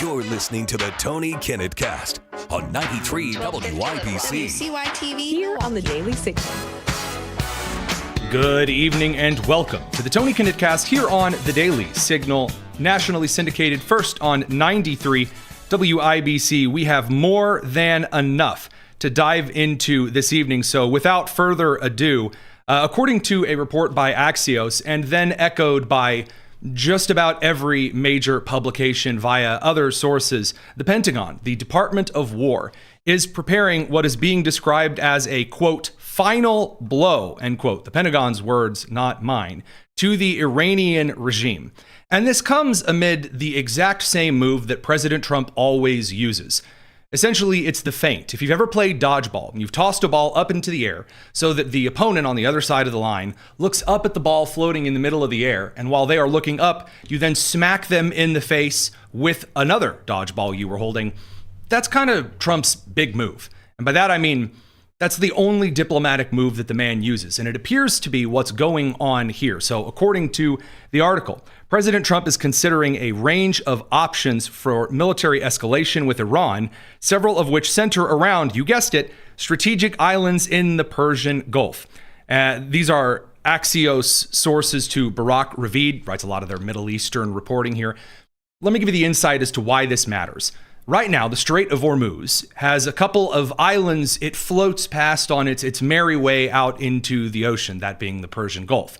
You're listening to the Tony Kinnett Cast on 93 WYPC. WCYTV Here on the Daily Signal. Good evening and welcome to the Tony Kinnett Cast here on the Daily Signal, nationally syndicated first on 93 WIBC. We have more than enough to dive into this evening. So without further ado, according to a report by Axios and then echoed by just about every major publication via other sources, the Pentagon, the Department of War, is preparing what is being described as a, quote, final blow, end quote, the Pentagon's words, not mine, to the Iranian regime. And this comes amid the exact same move that President Trump always uses. Essentially, it's the feint. If you've ever played dodgeball, you've tossed a ball up into the air so that the opponent on the other side of the line looks up at the ball floating in the middle of the air, and while they are looking up, you then smack them in the face with another dodgeball you were holding. That's kind of Trump's big move. And by that I mean, that's the only diplomatic move that the man uses, and it appears to be what's going on here. So according to the article, President Trump is considering a range of options for military escalation with Iran, several of which center around, you guessed it, strategic islands in the Persian Gulf. These are Axios sources to Barak Ravid, writes a lot of their Middle Eastern reporting here. Let me give you the insight as to why this matters. Right now, the Strait of Hormuz has a couple of islands it floats past on its merry way out into the ocean, that being the Persian Gulf.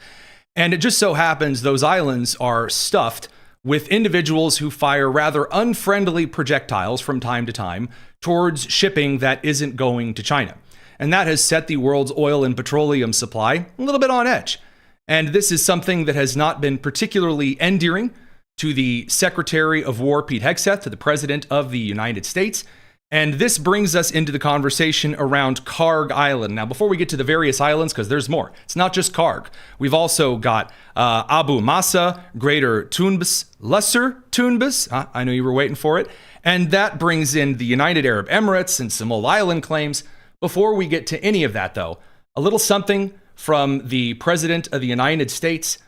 And it just so happens those islands are stuffed with individuals who fire rather unfriendly projectiles from time to time towards shipping that isn't going to China. And that has set the world's oil and petroleum supply a little bit on edge. And this is something that has not been particularly endearing to the Secretary of War, Pete Hegseth, to the President of the United States. And this brings us into the conversation around Karg Island. Now, before we get to the various islands, because there's more, it's not just Karg. We've also got Abu Masa, Greater Tumbes, Lesser Tumbes. I know you were waiting for it. And that brings in the United Arab Emirates and some old island claims. Before we get to any of that, though, a little something from the President of the United States,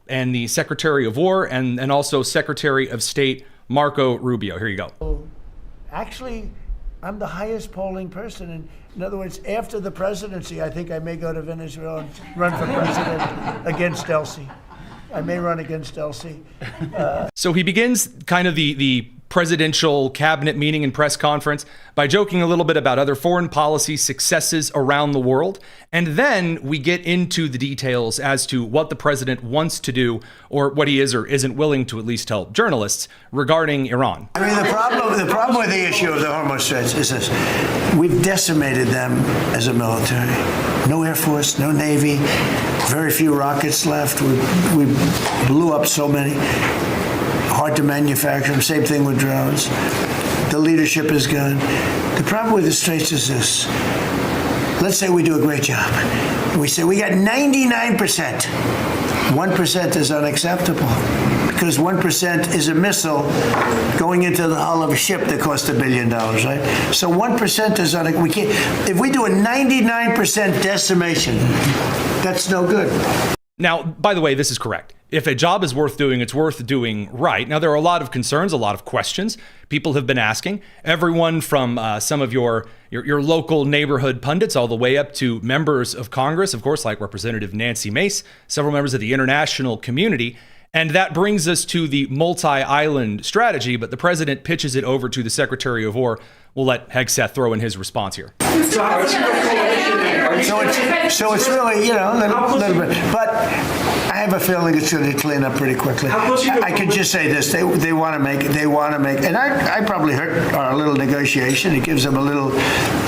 and the Secretary of War and also Secretary of State Marco Rubio. Here you go. Actually, I'm the highest polling person. In other words, after the presidency, I think I may go to Venezuela and run for president against Elsie. I may run against Elsie. So he begins kind of the presidential cabinet meeting and press conference by joking a little bit about other foreign policy successes around the world. And then we get into the details as to what the president wants to do or what he is or isn't willing to at least tell journalists regarding Iran. I mean, the problem with the issue of the Hormuz Straits is this. We've decimated them as a military. No Air Force, no Navy, very few rockets left. We blew up so many. Hard to manufacture. Same thing with drones. The leadership is gone. The problem with the Straits is this. Let's say we do a great job. We say we got 99%. 1% is unacceptable because 1% is a missile going into the hull of a ship that costs $1 billion, right? So 1% is we can't. If we do a 99% decimation, that's no good. Now, by the way, this is correct. If a job is worth doing, it's worth doing right. Now, there are a lot of concerns, a lot of questions people have been asking. Everyone from some of your local neighborhood pundits all the way up to members of Congress, of course, like Representative Nancy Mace, several members of the international community. And that brings us to the multi-island strategy, but the president pitches it over to the Secretary of War. We'll let Hegseth throw in his response here. So it's really, a little bit. But I have a feeling it's going to clean up pretty quickly. I can just say this. They want to make, and I probably hurt our little negotiation. It gives them a little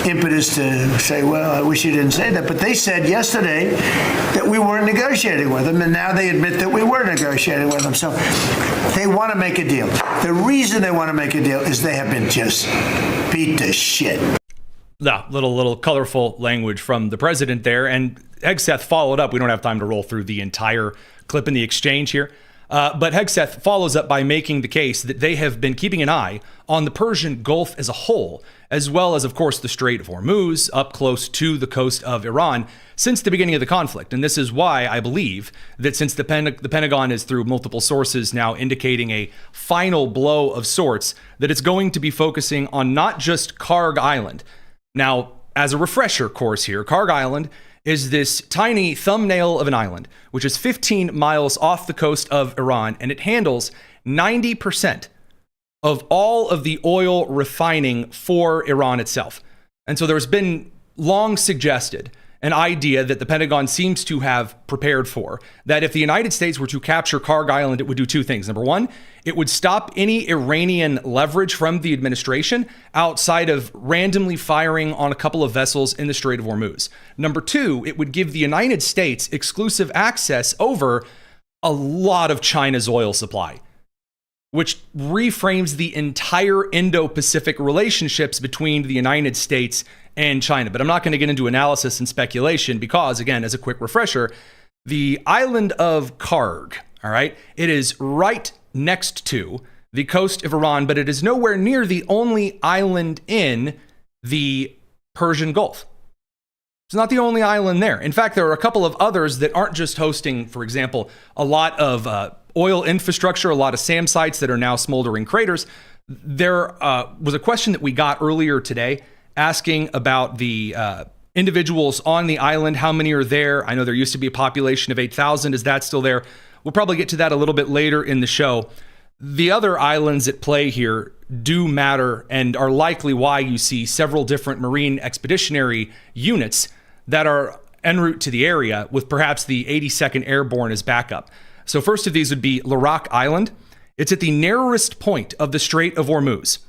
impetus to say, well, I wish you didn't say that. But they said yesterday that we weren't negotiating with them, and now they admit that we were negotiating with them. So they want to make a deal. The reason they want to make a deal is they have been just beat to shit. No, little colorful language from the president there. And Hegseth followed up. We don't have time to roll through the entire clip in the exchange here. But Hegseth follows up by making the case that they have been keeping an eye on the Persian Gulf as a whole, as well as, of course, the Strait of Hormuz up close to the coast of Iran since the beginning of the conflict. And this is why I believe that since the Pentagon is, through multiple sources, now indicating a final blow of sorts, that it's going to be focusing on not just Karg Island. Now, as a refresher course here, Karg Island is this tiny thumbnail of an island, which is 15 miles off the coast of Iran, and it handles 90% of all of the oil refining for Iran itself. And so there's been long suggested an idea that the Pentagon seems to have prepared for, that if the United States were to capture Karg Island, it would do two things. Number one, it would stop any Iranian leverage from the administration outside of randomly firing on a couple of vessels in the Strait of Hormuz. Number two, it would give the United States exclusive access over a lot of China's oil supply, which reframes the entire Indo-Pacific relationships between the United States and China. But I'm not going to get into analysis and speculation because, again, as a quick refresher, the island of Karg, all right, it is right next to the coast of Iran, but it is nowhere near the only island in the Persian Gulf. It's not the only island there. In fact, there are a couple of others that aren't just hosting, for example, a lot of oil infrastructure, a lot of SAM sites that are now smoldering craters. There was a question that we got earlier today asking about the individuals on the island. How many are there? I know there used to be a population of 8,000. Is that still there? We'll probably get to that a little bit later in the show. The other islands at play here do matter and are likely why you see several different Marine expeditionary units that are en route to the area, with perhaps the 82nd Airborne as backup. So first of these would be Larak Island. It's at the narrowest point of the Strait of Hormuz.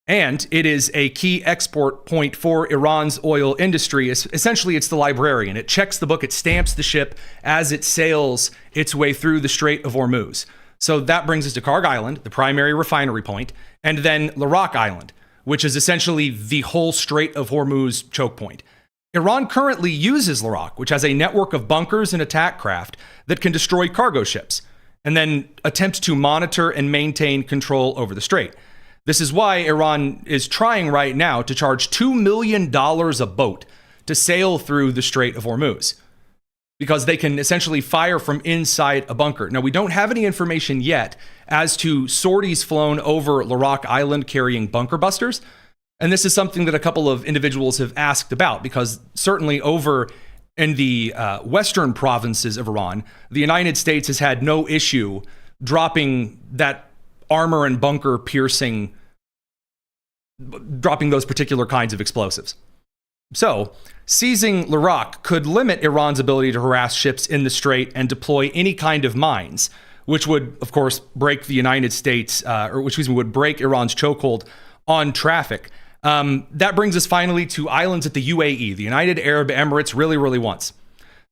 And it is a key export point for Iran's oil industry. Essentially, it's the librarian. It checks the book, it stamps the ship as it sails its way through the Strait of Hormuz. So that brings us to Karg Island, the primary refinery point, and then Larak Island, which is essentially the whole Strait of Hormuz choke point. Iran currently uses Larak, which has a network of bunkers and attack craft that can destroy cargo ships, and then attempt to monitor and maintain control over the strait. This is why Iran is trying right now to charge $2 million a boat to sail through the Strait of Hormuz, because they can essentially fire from inside a bunker. Now, we don't have any information yet as to sorties flown over Larak Island carrying bunker busters. And this is something that a couple of individuals have asked about, because certainly over in the western provinces of Iran, the United States has had no issue dropping that armor and bunker piercing, dropping those particular kinds of explosives. So, seizing Larak could limit Iran's ability to harass ships in the strait and deploy any kind of mines, which would, of course, break the United States, would break Iran's chokehold on traffic. That brings us finally to islands at the UAE, the United Arab Emirates, really wants.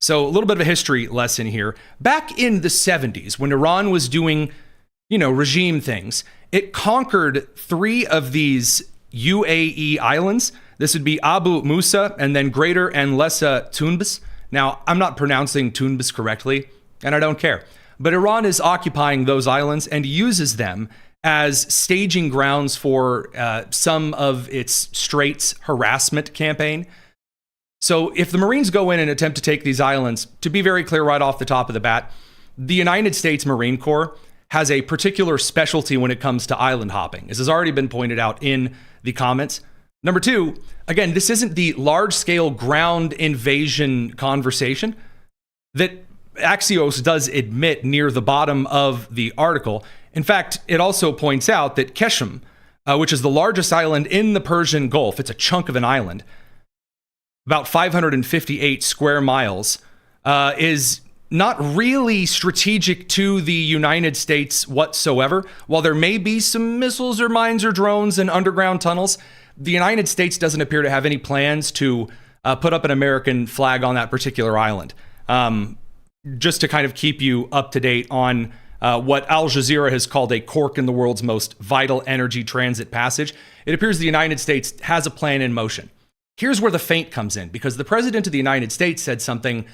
So, a little bit of a history lesson here. Back in the 70s, when Iran was doing, regime things, it conquered 3 of these UAE islands. This would be Abu Musa and then Greater and Lesser Tunbs. Now, I'm not pronouncing Tunbs correctly, and I don't care. But Iran is occupying those islands and uses them as staging grounds for some of its straits harassment campaign. So if the Marines go in and attempt to take these islands, to be very clear right off the top of the bat, the United States Marine Corps has a particular specialty when it comes to island hopping, as has already been pointed out in the comments. Number 2, again, this isn't the large-scale ground invasion conversation that Axios does admit near the bottom of the article. In fact, it also points out that Keshem, which is the largest island in the Persian Gulf, it's a chunk of an island, about 558 square miles, is not really strategic to the United States whatsoever. While there may be some missiles or mines or drones and underground tunnels, the United States doesn't appear to have any plans to put up an American flag on that particular island. Just to kind of keep you up to date on what Al Jazeera has called a cork in the world's most vital energy transit passage, it appears the United States has a plan in motion. Here's where the feint comes in, because the President of the United States said something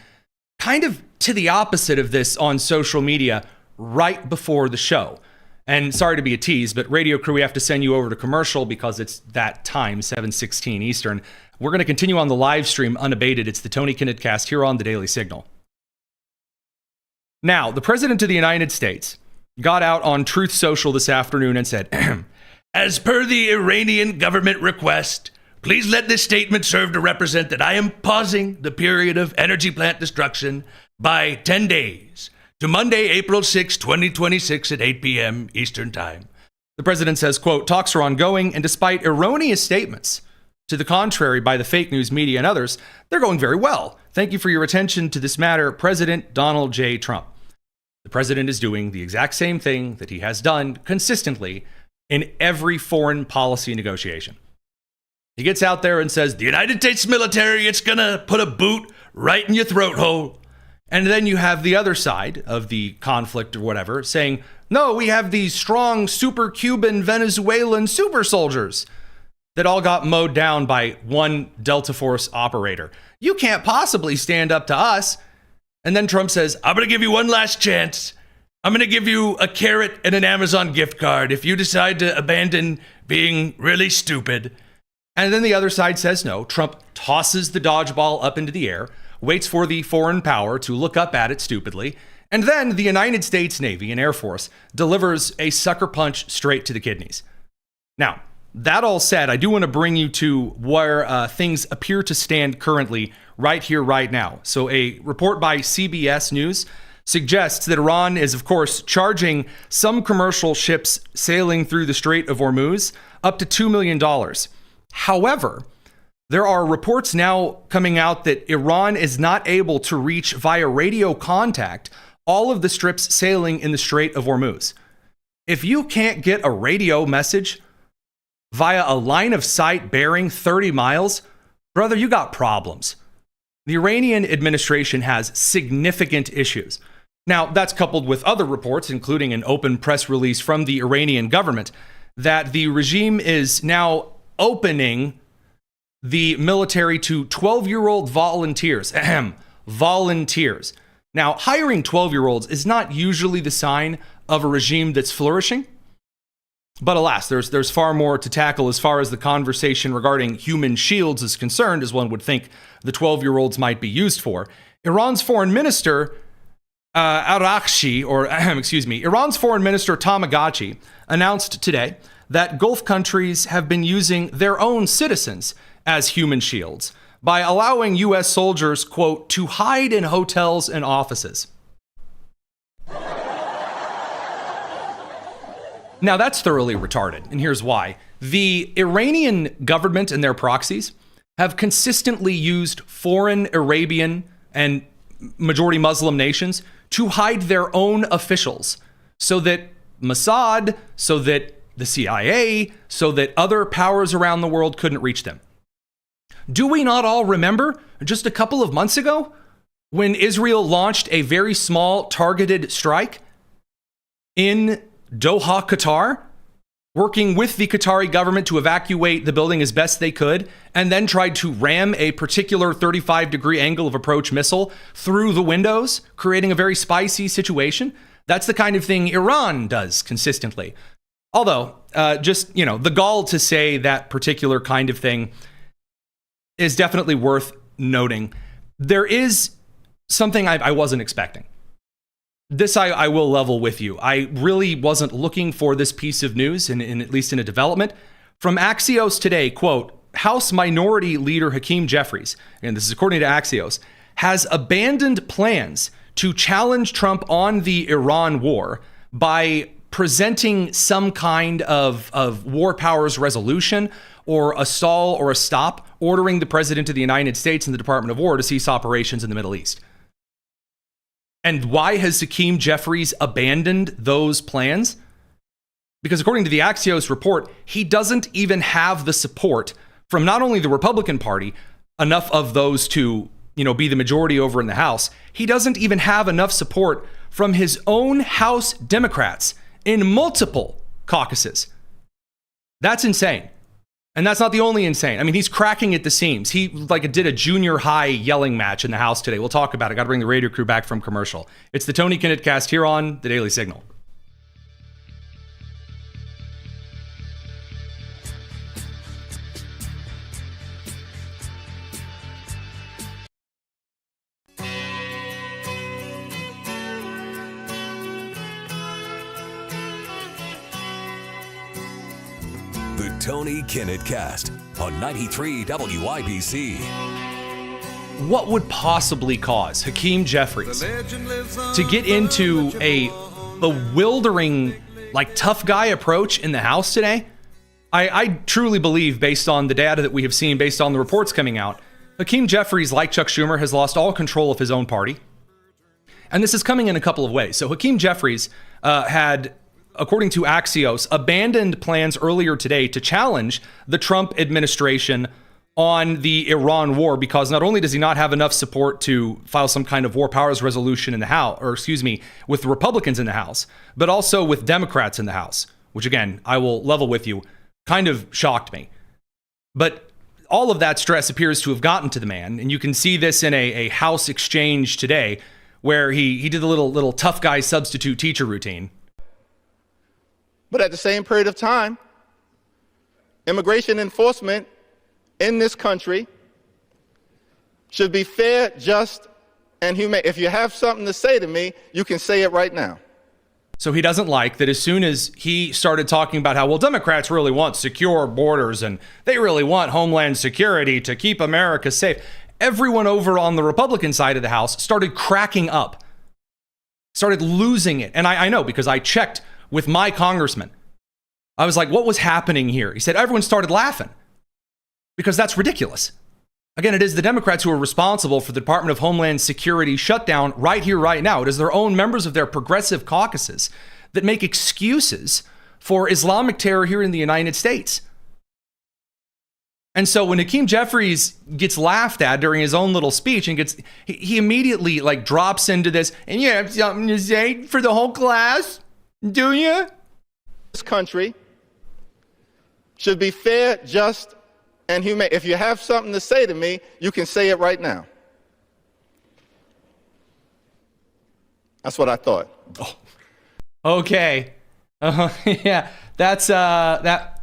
kind of to the opposite of this on social media right before the show. And sorry to be a tease, but radio crew, we have to send you over to commercial because it's that time, 7:16 Eastern. We're going to continue on the live stream unabated. It's the Tony Kinnett Cast here on the Daily Signal. Now, the President of the United States got out on Truth Social this afternoon and said, as per the Iranian government request, please let this statement serve to represent that I am pausing the period of energy plant destruction by 10 days to Monday, April 6, 2026 at 8 p.m. Eastern Time. The president says, quote, talks are ongoing, and despite erroneous statements to the contrary by the fake news media and others, they're going very well. Thank you for your attention to this matter, President Donald J. Trump. The president is doing the exact same thing that he has done consistently in every foreign policy negotiation. He gets out there and says, the United States military, it's going to put a boot right in your throat hole. And then you have the other side of the conflict or whatever saying, no, we have these strong super Cuban Venezuelan super soldiers that all got mowed down by one Delta Force operator. You can't possibly stand up to us. And then Trump says, I'm going to give you one last chance. I'm going to give you a carrot and an Amazon gift card if you decide to abandon being really stupid. And then the other side says no. Trump tosses the dodgeball up into the air, waits for the foreign power to look up at it stupidly, and then the United States Navy and Air Force delivers a sucker punch straight to the kidneys. Now, that all said, I do want to bring you to where things appear to stand currently, right here, right now. So a report by CBS News suggests that Iran is, of course, charging some commercial ships sailing through the Strait of Hormuz up to $2 million. However, there are reports now coming out that Iran is not able to reach via radio contact all of the ships sailing in the Strait of Hormuz. If you can't get a radio message via a line of sight bearing 30 miles, brother, you got problems. The Iranian administration has significant issues. Now, that's coupled with other reports, including an open press release from the Iranian government, that the regime is now opening the military to 12-year-old volunteers. Volunteers. Now, hiring 12-year-olds is not usually the sign of a regime that's flourishing. But alas, there's far more to tackle as far as the conversation regarding human shields is concerned, as one would think the 12-year-olds might be used for. Iran's foreign minister, Iran's foreign minister Tamagotchi announced today that Gulf countries have been using their own citizens as human shields by allowing U.S. soldiers, quote, to hide in hotels and offices. Now, that's thoroughly retarded, and here's why. The Iranian government and their proxies have consistently used foreign Arabian and majority Muslim nations to hide their own officials so that Mossad, so that the CIA, so that other powers around the world couldn't reach them. Do we not all remember just a couple of months ago when Israel launched a very small targeted strike in Doha, Qatar, working with the Qatari government to evacuate the building as best they could, and then tried to ram a particular 35-degree angle of approach missile through the windows, creating a very spicy situation? That's the kind of thing Iran does consistently. Although, the gall to say that particular kind of thing is definitely worth noting. There is something I wasn't expecting. This I will level with you. I really wasn't looking for this piece of news, in at least in a development. From Axios today, quote, House Minority Leader Hakeem Jeffries, and this is according to Axios, has abandoned plans to challenge Trump on the Iran war by presenting some kind of war powers resolution or a stall or a stop, ordering the President of the United States and the Department of War to cease operations in the Middle East. And why has Hakeem Jeffries abandoned those plans? Because according to the Axios report, he doesn't even have the support from not only the Republican Party, enough of those to, be the majority over in the House. He doesn't even have enough support from his own House Democrats in multiple caucuses. That's insane. And that's not the only insane. I mean, he's cracking at the seams. He did a junior high yelling match in the House today. We'll talk about it. Got to bring the radio crew back from commercial. It's the Tony Kinnett Cast here on the Daily Signal. The Tony Kinnett Cast on 93 WIBC. What would possibly cause Hakeem Jeffries to get into a bewildering, tough guy approach in the House today? I truly believe, based on the data that we have seen, based on the reports coming out, Hakeem Jeffries, like Chuck Schumer, has lost all control of his own party. And this is coming in a couple of ways. So Hakeem Jeffries had, according to Axios, abandoned plans earlier today to challenge the Trump administration on the Iran war, because not only does he not have enough support to file some kind of war powers resolution in the House, with Republicans in the House, but also with Democrats in the House, which again, I will level with you, kind of shocked me. But all of that stress appears to have gotten to the man, and you can see this in a House exchange today, where he did the little tough guy substitute teacher routine. But at the same period of time, immigration enforcement in this country should be fair, just, and humane. If you have something to say to me, you can say it right now. So he doesn't like that as soon as he started talking about how, well, Democrats really want secure borders and they really want Homeland Security to keep America safe, everyone over on the Republican side of the House started cracking up, started losing it. And I know, because I checked with my congressman. I was like, what was happening here? He said, everyone started laughing because that's ridiculous. Again, it is the Democrats who are responsible for the Department of Homeland Security shutdown right here, right now. It is their own members of their progressive caucuses that make excuses for Islamic terror here in the United States. And so when Hakeem Jeffries gets laughed at during his own little speech and he immediately drops into this, and you have something to say for the whole class? Do you? This country should be fair, just, and humane. If you have something to say to me, you can say it right now. That's what I thought. Oh. Okay. Yeah, that's that.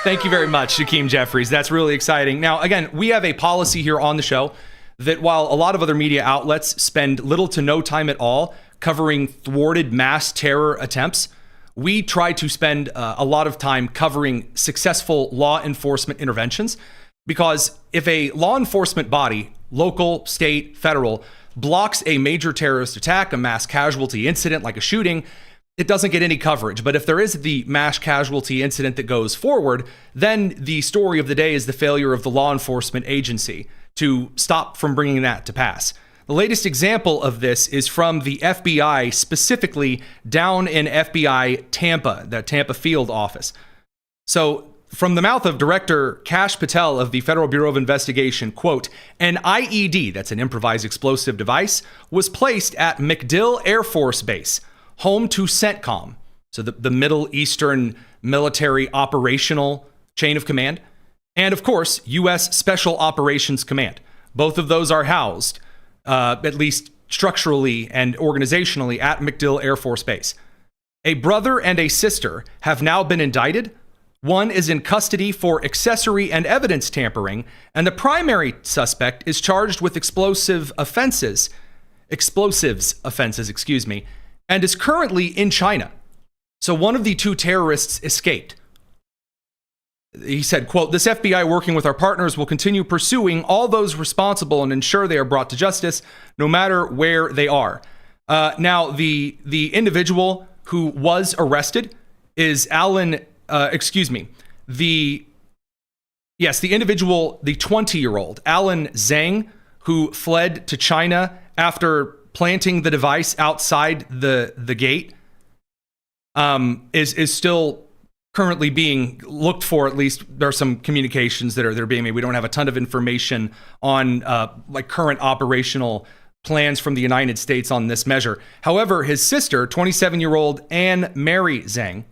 Thank you very much, Hakeem Jeffries. That's really exciting. Now, again, we have a policy here on the show that while a lot of other media outlets spend little to no time at all covering thwarted mass terror attempts, we try to spend a lot of time covering successful law enforcement interventions. Because if a law enforcement body, local, state, federal, blocks a major terrorist attack, a mass casualty incident like a shooting, it doesn't get any coverage. But if there is the mass casualty incident that goes forward, then the story of the day is the failure of the law enforcement agency to stop from bringing that to pass. The latest example of this is from the FBI, specifically down in FBI Tampa, the Tampa field office. So from the mouth of Director Kash Patel of the Federal Bureau of Investigation, quote, an IED, that's an improvised explosive device, was placed at MacDill Air Force Base, home to CENTCOM, so the Middle Eastern military operational chain of command, and of course, U.S. Special Operations Command. Both of those are housed, at least structurally and organizationally, at MacDill Air Force Base. A brother and a sister have now been indicted. One is in custody for accessory and evidence tampering, and the primary suspect is charged with explosives offenses, and is currently in China. So one of the two terrorists escaped. He said, quote, this FBI working with our partners will continue pursuing all those responsible and ensure they are brought to justice no matter where they are. Now, the individual who was arrested is the individual, the 20-year-old, Alan Zhang, who fled to China after planting the device outside the gate, is still currently being looked for. At least there are some communications that are being made. We don't have a ton of information on current operational plans from the United States on this measure. However, his sister, 27-year-old Anne Mary Zhang,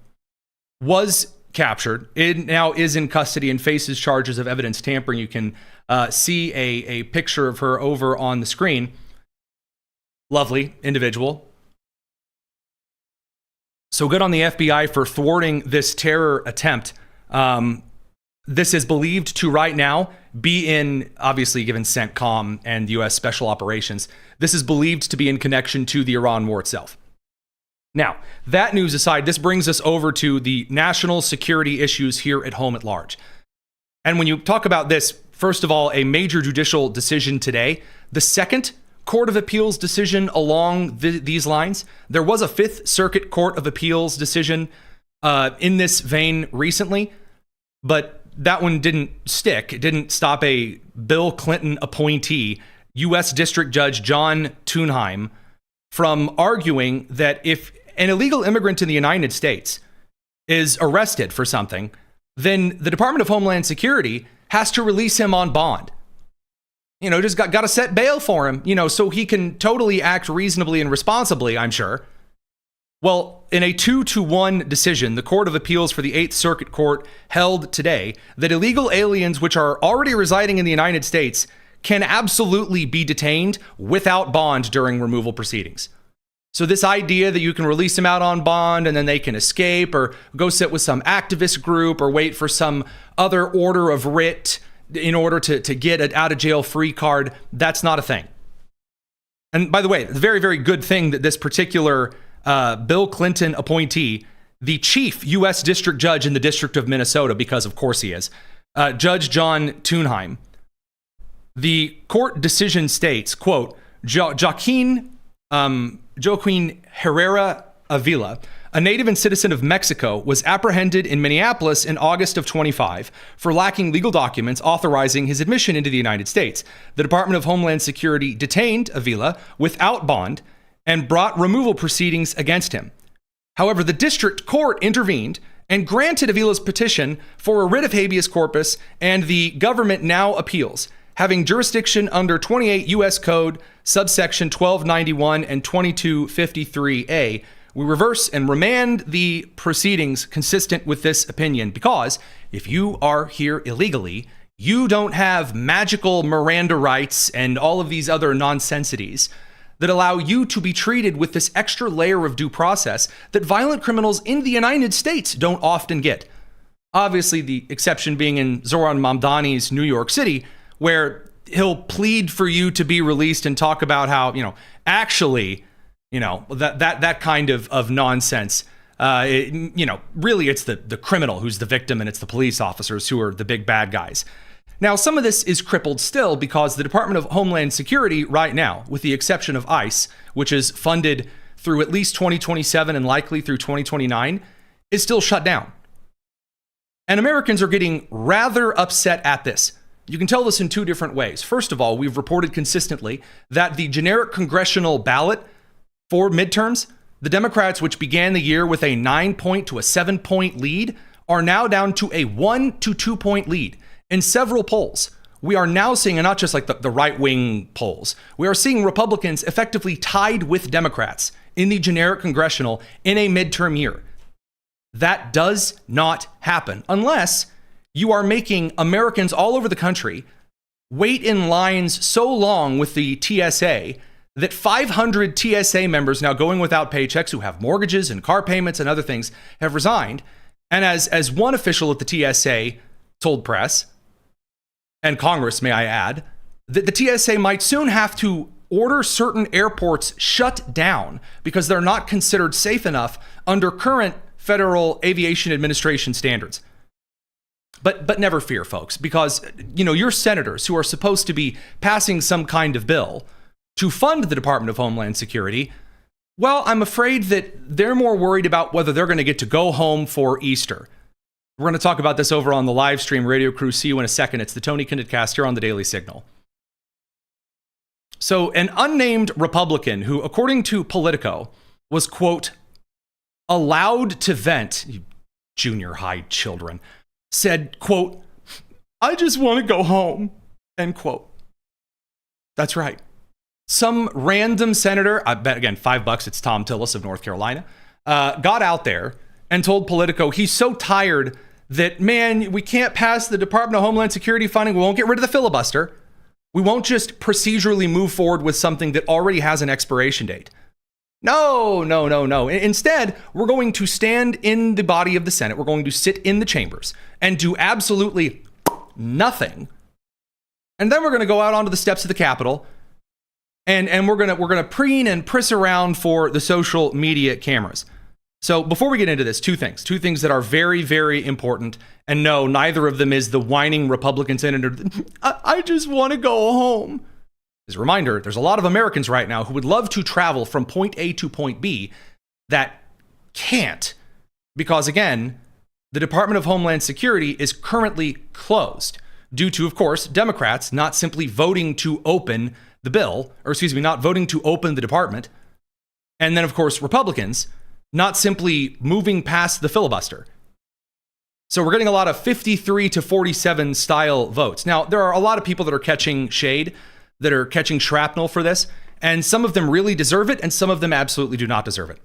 was captured. It now is in custody and faces charges of evidence tampering. You can see a picture of her over on the screen. Lovely individual. So good on the FBI for thwarting this terror attempt. This is believed to right now be in, obviously given CENTCOM and U.S. Special Operations, this is believed to be in connection to the Iran war itself. Now, that news aside, this brings us over to the national security issues here at home at large. And when you talk about this, first of all, a major judicial decision today, the second Court of Appeals decision along these lines. There was a Fifth Circuit Court of Appeals decision in this vein recently, but that one didn't stick. It didn't stop a Bill Clinton appointee, U.S. District Judge John Thunheim, from arguing that if an illegal immigrant in the United States is arrested for something, then the Department of Homeland Security has to release him on bond. You know, just got to set bail for him, so he can totally act reasonably and responsibly, I'm sure. Well, in a 2-1 decision, the Court of Appeals for the Eighth Circuit Court held today that illegal aliens which are already residing in the United States can absolutely be detained without bond during removal proceedings. So this idea that you can release them out on bond and then they can escape or go sit with some activist group or wait for some other order of writ in order to get an out-of-jail-free card, that's not a thing. And by the way, the very, very good thing that this particular Bill Clinton appointee, the chief U.S. district judge in the District of Minnesota, because of course he is, Judge John Thunheim, the court decision states, quote, Joaquin Herrera Avila, a native and citizen of Mexico, was apprehended in Minneapolis in August of 25 for lacking legal documents authorizing his admission into the United States. The Department of Homeland Security detained Avila without bond and brought removal proceedings against him. However, the district court intervened and granted Avila's petition for a writ of habeas corpus, and the government now appeals, having jurisdiction under 28 U.S. Code, subsection 1291 and 2253A. We reverse and remand the proceedings consistent with this opinion, because if you are here illegally, you don't have magical Miranda rights and all of these other nonsensities that allow you to be treated with this extra layer of due process that violent criminals in the United States don't often get. Obviously, the exception being in Zoran Mamdani's New York City, where he'll plead for you to be released and talk about how, that kind of nonsense. Really it's the criminal who's the victim, and it's the police officers who are the big bad guys. Now, some of this is crippled still because the Department of Homeland Security right now, with the exception of ICE, which is funded through at least 2027 and likely through 2029, is still shut down. And Americans are getting rather upset at this. You can tell this in two different ways. First of all, we've reported consistently that the generic congressional ballot for midterms, the Democrats, which began the year with a 9-point to a 7-point lead, are now down to a 1 to 2-point lead. In several polls, we are now seeing, and not just like the right-wing polls, we are seeing Republicans effectively tied with Democrats in the generic congressional in a midterm year. That does not happen unless you are making Americans all over the country wait in lines so long with the TSA that 500 TSA members now going without paychecks, who have mortgages and car payments and other things, have resigned. And as one official at the TSA told press, and Congress, may I add, that the TSA might soon have to order certain airports shut down because they're not considered safe enough under current Federal Aviation Administration standards. But never fear, folks, because your senators who are supposed to be passing some kind of bill to fund the Department of Homeland Security, well, I'm afraid that they're more worried about whether they're going to get to go home for Easter. We're going to talk about this over on the live stream radio crew. See you in a second. It's the Tony Kinnett Cast here on the Daily Signal. So an unnamed Republican who, according to Politico, was, quote, allowed to vent, you junior high children, said, quote, I just want to go home, end quote. That's right. Some random senator, I bet again, $5, it's Tom Tillis of North Carolina, got out there and told Politico he's so tired that, man, we can't pass the Department of Homeland Security funding. We won't get rid of the filibuster. We won't just procedurally move forward with something that already has an expiration date. No. Instead, we're going to stand in the body of the Senate. We're going to sit in the chambers and do absolutely nothing. And then we're going to go out onto the steps of the Capitol and we're going to preen and priss around for the social media cameras. So before we get into this, two things that are very, very important. And no, neither of them is the whining Republican senator. I just want to go home. As a reminder, there's a lot of Americans right now who would love to travel from point A to point B that can't because, again, the Department of Homeland Security is currently closed due to, of course, Democrats not simply voting to open the bill, not voting to open the department. And then, of course, Republicans not simply moving past the filibuster. So we're getting a lot of 53 to 47 style votes. Now, there are a lot of people that are catching shade, that are catching shrapnel for this, and some of them really deserve it, and some of them absolutely do not deserve it.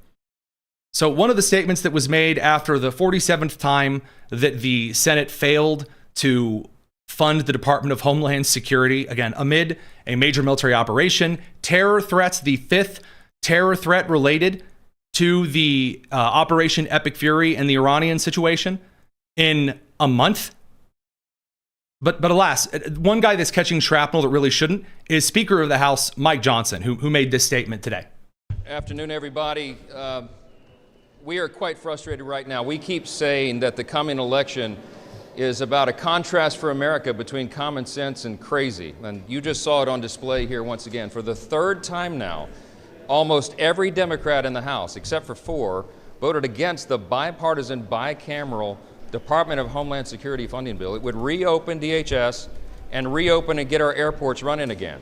So one of the statements that was made after the 47th time that the Senate failed to fund the Department of Homeland Security, again, amid a major military operation, terror threats, the fifth terror threat related to the Operation Epic Fury and the Iranian situation in a month. But alas, one guy that's catching shrapnel that really shouldn't is Speaker of the House Mike Johnson, who made this statement today. Afternoon, everybody. We are quite frustrated right now. We keep saying that the coming election is about a contrast for America between common sense and crazy. And you just saw it on display here once again. For the third time now, almost every Democrat in the House, except for 4, voted against the bipartisan, bicameral Department of Homeland Security funding bill. It would reopen DHS and reopen and get our airports running again.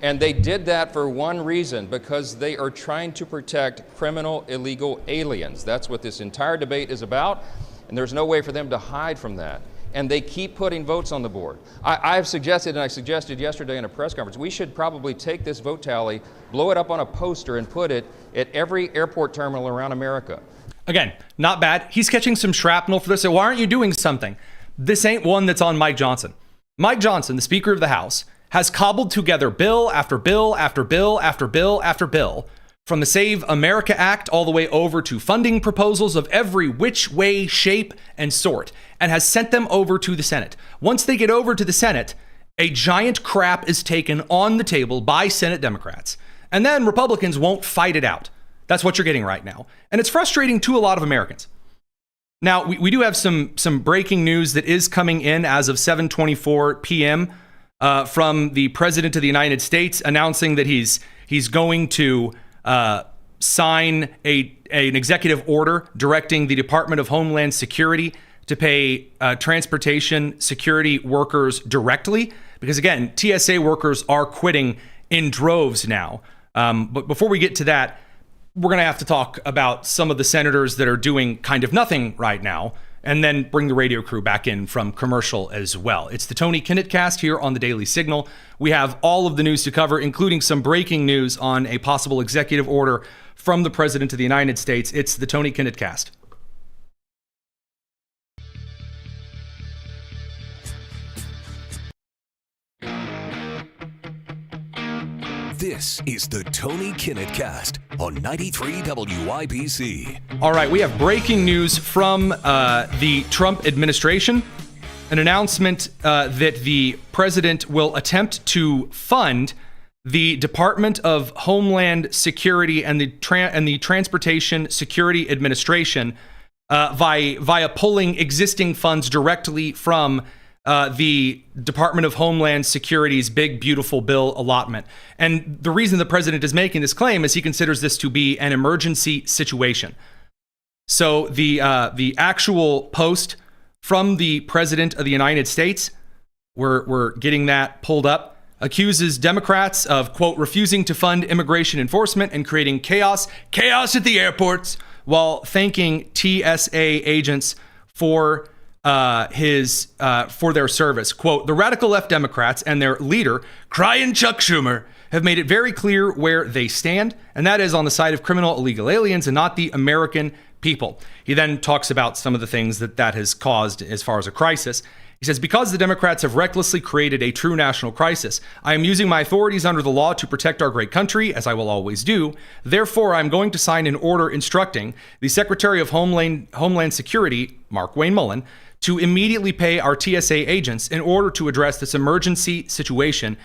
And they did that for one reason, because they are trying to protect criminal illegal aliens. That's what this entire debate is about, and there's no way for them to hide from that. And they keep putting votes on the board. I've suggested, and I suggested yesterday in a press conference, we should probably take this vote tally, blow it up on a poster, and put it at every airport terminal around America. Again, not bad. He's catching some shrapnel for this. So why aren't you doing something? This ain't one that's on Mike Johnson. Mike Johnson, the Speaker of the House, has cobbled together bill after bill after bill after bill after bill, from the Save America Act all the way over to funding proposals of every which way, shape, and sort, and has sent them over to the Senate. Once they get over to the Senate, a giant crap is taken on the table by Senate Democrats, and then Republicans won't fight it out. That's what you're getting right now. And it's frustrating to a lot of Americans. Now, we do have some breaking news that is coming in as of 7:24 p.m. From the President of the United States announcing that he's going to sign an executive order directing the Department of Homeland Security to pay transportation security workers directly. Because again, TSA workers are quitting in droves now. But before we get to that, we're going to have to talk about some of the senators that are doing kind of nothing right now, and then bring the radio crew back in from commercial as well. It's the Tony Kinnett Cast here on the Daily Signal. We have all of the news to cover, including some breaking news on a possible executive order from the President of the United States. It's the Tony Kinnett Cast. This is the Tony Kinnett Cast on 93 WIBC. All right, we have breaking news from the Trump administration. An announcement that the president will attempt to fund the Department of Homeland Security and the Transportation Security Administration via pulling existing funds directly from the Department of Homeland Security's big, beautiful bill allotment. And the reason the president is making this claim is he considers this to be an emergency situation. So the actual post from the President of the United States, we're getting that pulled up, accuses Democrats of, quote, refusing to fund immigration enforcement and creating chaos at the airports, while thanking TSA agents for their service. Quote, the radical left Democrats and their leader, crying Chuck Schumer, have made it very clear where they stand, and that is on the side of criminal illegal aliens and not the American people. He then talks about some of the things that has caused as far as a crisis. He says, because the Democrats have recklessly created a true national crisis, I am using my authorities under the law to protect our great country, as I will always do. Therefore, I'm going to sign an order instructing the Secretary of Homeland Security, Mark Wayne Mullen, to immediately pay our TSA agents in order to address this emergency situation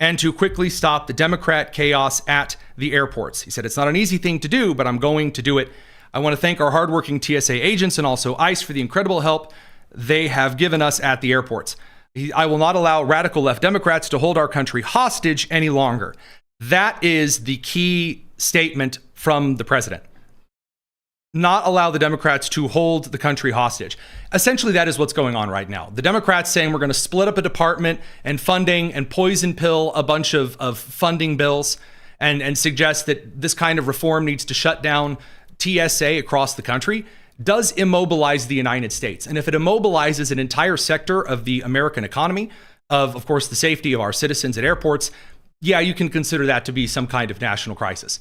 and to quickly stop the Democrat chaos at the airports. He said, it's not an easy thing to do, but I'm going to do it. I want to thank our hardworking TSA agents and also ICE for the incredible help they have given us at the airports. I will not allow radical left Democrats to hold our country hostage any longer. That is the key statement from the president. Not allow the Democrats to hold the country hostage. Essentially, that is what's going on right now. The Democrats saying we're going to split up a department and funding and poison pill a bunch of funding bills and suggest that this kind of reform needs to shut down TSA across the country does immobilize the United States. And if it immobilizes an entire sector of the American economy, of course, the safety of our citizens at airports, yeah, you can consider that to be some kind of national crisis.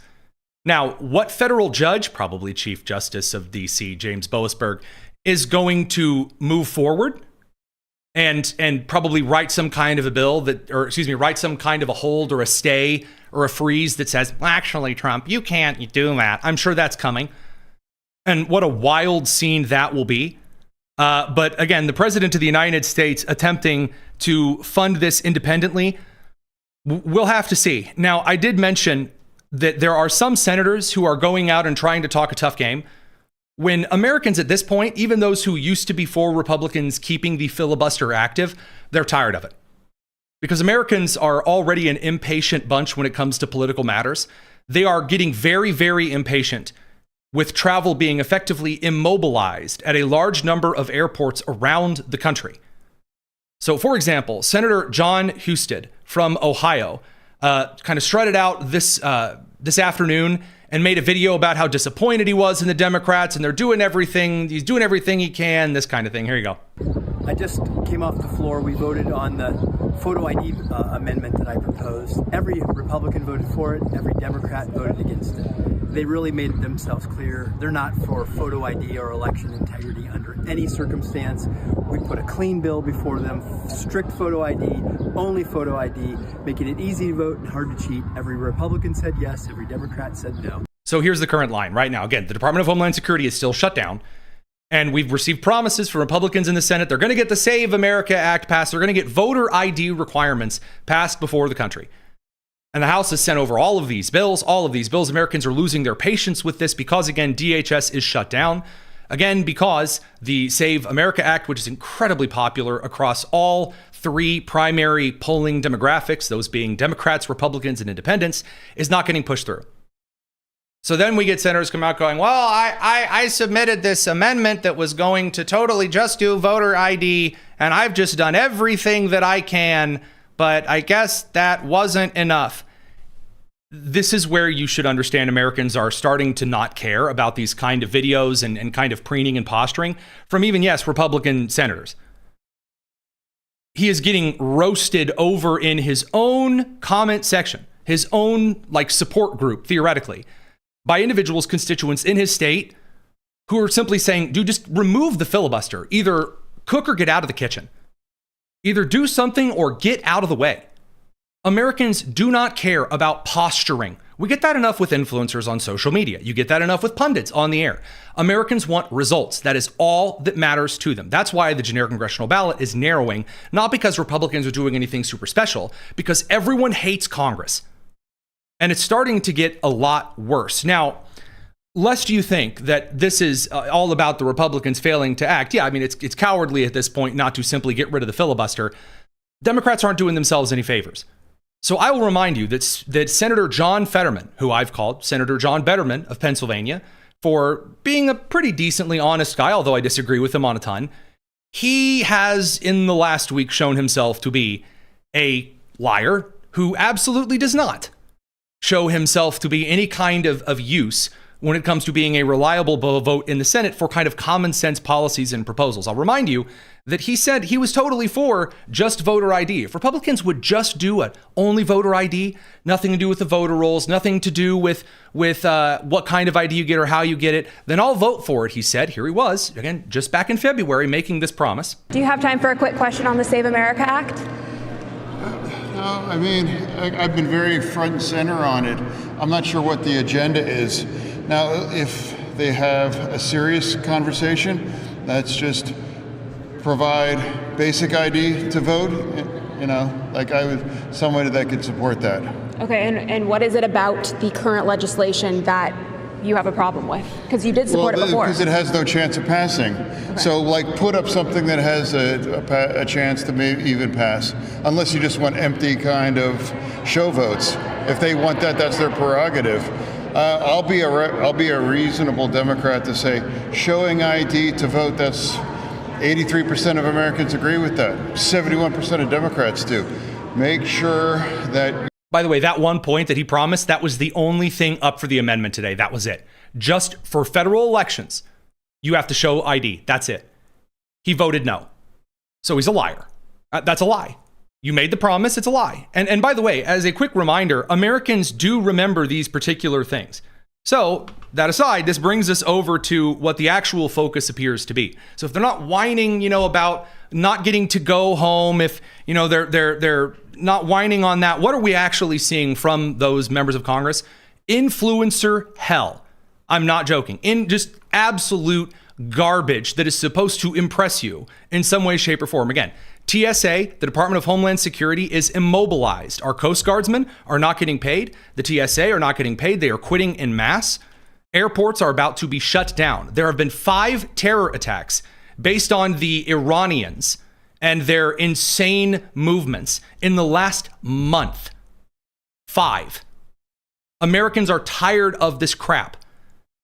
Now, what federal judge, probably Chief Justice of DC, James Boasberg, is going to move forward and probably write some kind of a bill write some kind of a hold or a stay or a freeze that says, well, actually, Trump, you can't do that. I'm sure that's coming. And what a wild scene that will be. But again, the president of the United States attempting to fund this independently, we'll have to see. Now, I did mention that there are some senators who are going out and trying to talk a tough game, when Americans at this point, even those who used to be for Republicans keeping the filibuster active, they're tired of it. Because Americans are already an impatient bunch when it comes to political matters. They are getting very, very impatient with travel being effectively immobilized at a large number of airports around the country. So, for example, Senator John Husted from Ohio kind of strutted out this afternoon and made a video about how disappointed he was in the Democrats and they're doing everything. He's doing everything he can, this kind of thing. Here you go. I just came off the floor. We voted on the photo ID amendment that I proposed. Every Republican voted for it. Every Democrat voted against it. They really made themselves clear. They're not for photo ID or election integrity under any circumstance. We put a clean bill before them, strict photo ID, only photo ID, making it easy to vote and hard to cheat. Every Republican said yes, every Democrat said no. So here's the current line right now. Again, the Department of Homeland Security is still shut down. And we've received promises from Republicans in the Senate. They're going to get the Save America Act passed. They're going to get voter ID requirements passed before the country. And the House has sent over all of these bills. Americans are losing their patience with this because, again, DHS is shut down. Again, because the Save America Act, which is incredibly popular across all three primary polling demographics, those being Democrats, Republicans, and Independents, is not getting pushed through. So then we get senators come out going, well, I submitted this amendment that was going to totally just do voter ID, and I've just done everything that I can, but I guess that wasn't enough. This is where you should understand Americans are starting to not care about these kind of videos and kind of preening and posturing from even, yes, Republican senators. He is getting roasted over in his own comment section, his own support group, theoretically, by individuals, constituents in his state who are simply saying, dude, just remove the filibuster. Either cook or get out of the kitchen. Either do something or get out of the way. Americans do not care about posturing. We get that enough with influencers on social media. You get that enough with pundits on the air. Americans want results. That is all that matters to them. That's why the generic congressional ballot is narrowing, not because Republicans are doing anything super special, because everyone hates Congress. And it's starting to get a lot worse. Now, lest you think that this is all about the Republicans failing to act, yeah, I mean, it's cowardly at this point not to simply get rid of the filibuster. Democrats aren't doing themselves any favors. So I will remind you that Senator John Fetterman, who I've called Senator John Betterman of Pennsylvania, for being a pretty decently honest guy, although I disagree with him on a ton, he has in the last week shown himself to be a liar who absolutely does not show himself to be any kind of use when it comes to being a reliable vote in the Senate for kind of common sense policies and proposals. I'll remind you that he said he was totally for just voter ID. If Republicans would just do it, only voter ID, nothing to do with the voter rolls, nothing to do with what kind of ID you get or how you get it, then I'll vote for it, he said. Here he was, again, just back in February, making this promise. Do you have time for a quick question on the Save America Act? No, I mean, I've been very front and center on it. I'm not sure what the agenda is. Now, if they have a serious conversation, that's just provide basic ID to vote, like somebody that could support that. Okay, and what is it about the current legislation that you have a problem with? Because you did support it before. Because it has no chance of passing. Okay. So, put up something that has a chance to maybe even pass, unless you just want empty kind of show votes. If they want that, that's their prerogative. I'll be a reasonable Democrat to say showing ID to vote. That's 83% of Americans agree with that. 71% of Democrats do. Make sure that. By the way, that one point that he promised, that was the only thing up for the amendment today. That was it. Just for federal elections, you have to show ID. That's it. He voted no. So he's a liar. That's a lie. You made the promise. It's a lie. And by the way, as a quick reminder, Americans do remember these particular things. So that aside, this brings us over to what the actual focus appears to be. So if they're not whining, about not getting to go home, if, they're not whining on that, what are we actually seeing from those members of Congress? Influencer hell. I'm not joking. In just absolute garbage that is supposed to impress you in some way, shape, or form. Again, TSA, the Department of Homeland Security, is immobilized. Our Coast Guardsmen are not getting paid. The TSA are not getting paid. They are quitting en masse. Airports are about to be shut down. There have been 5 terror attacks based on the Iranians and their insane movements in the last month. 5. Americans are tired of this crap.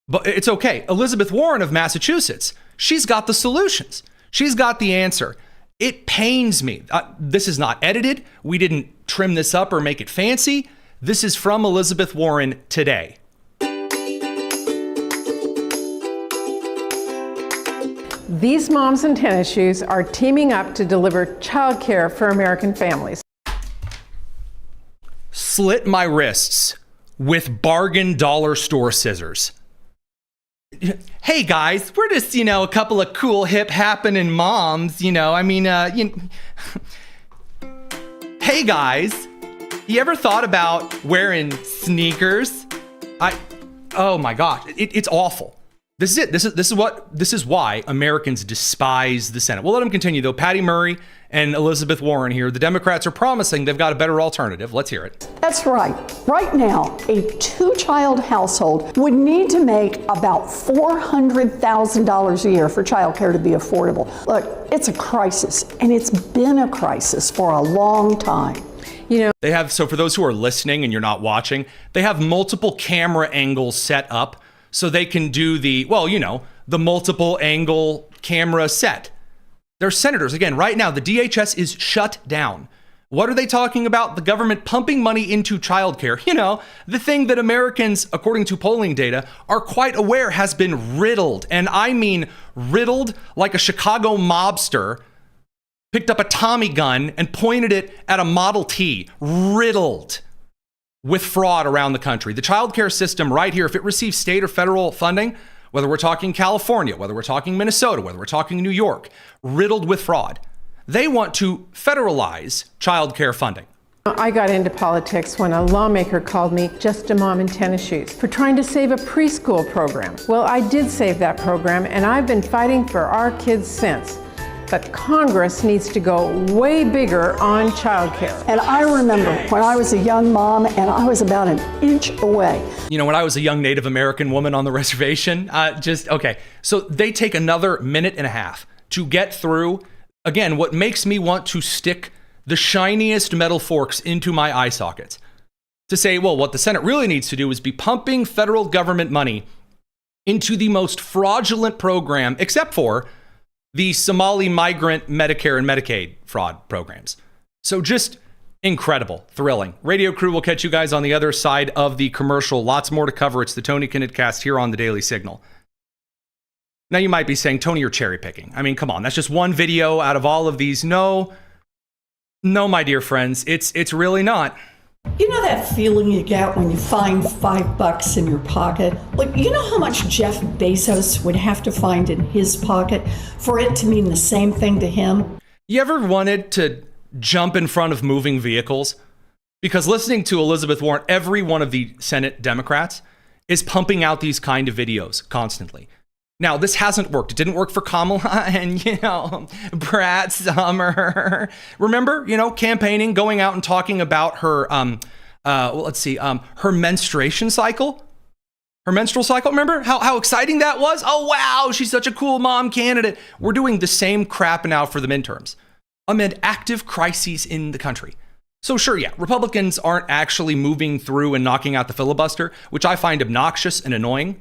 But it's okay. Elizabeth Warren of Massachusetts, she's got the solutions. She's got the answer. It pains me. This is not edited. We didn't trim this up or make it fancy. This is from Elizabeth Warren today. These moms in tennis shoes are teaming up to deliver childcare for American families. Slit my wrists with bargain dollar store scissors. Hey guys, we're just, a couple of cool, hip, happening moms, Hey guys, you ever thought about wearing sneakers? Oh my gosh, it's awful. This is it. This is why Americans despise the Senate. We'll let them continue though. Patty Murray and Elizabeth Warren here. The Democrats are promising they've got a better alternative. Let's hear it. That's right. Right now, a 2-child household would need to make about $400,000 a year for childcare to be affordable. Look, it's a crisis, and it's been a crisis for a long time. They have, so for those who are listening and you're not watching, they have multiple camera angles set up so they can do the multiple angle camera set. They're senators. Again, right now, the DHS is shut down. What are they talking about? The government pumping money into childcare. The thing that Americans, according to polling data, are quite aware has been riddled. And I mean riddled like a Chicago mobster picked up a Tommy gun and pointed it at a Model T. Riddled with fraud around the country. The childcare system right here, if it receives state or federal funding, whether we're talking California, whether we're talking Minnesota, whether we're talking New York, riddled with fraud. They want to federalize childcare funding. I got into politics when a lawmaker called me just a mom in tennis shoes for trying to save a preschool program. Well, I did save that program, and I've been fighting for our kids since. But Congress needs to go way bigger on childcare. And I remember when I was a young mom and I was about an inch away. When I was a young Native American woman on the reservation, okay. So they take another minute and a half to get through, again, what makes me want to stick the shiniest metal forks into my eye sockets. To say, well, what the Senate really needs to do is be pumping federal government money into the most fraudulent program, except for the Somali migrant Medicare and Medicaid fraud programs. So just Incredible. Thrilling. Radio crew will catch you guys on the other side of the commercial. Lots more to cover. It's the Tony Kinnett here on the Daily Signal. Now you might be saying, Tony, you're cherry picking. I mean, come on. That's just one video out of all of these. No, my dear friends. It's really not. You know that feeling you get when you find $5 in your pocket? Like, you know how much Jeff Bezos would have to find in his pocket for it to mean the same thing to him? You ever wanted to jump in front of moving vehicles? Because listening to Elizabeth Warren, every one of the Senate Democrats is pumping out these kind of videos constantly. Now, this hasn't worked. It didn't work for Kamala and, Brad Summer. Remember, campaigning, going out and talking about her, her menstruation cycle? Her menstrual cycle, remember how exciting that was? Oh, wow, she's such a cool mom candidate. We're doing the same crap now for the midterms amid active crises in the country. So sure, yeah, Republicans aren't actually moving through and knocking out the filibuster, which I find obnoxious and annoying.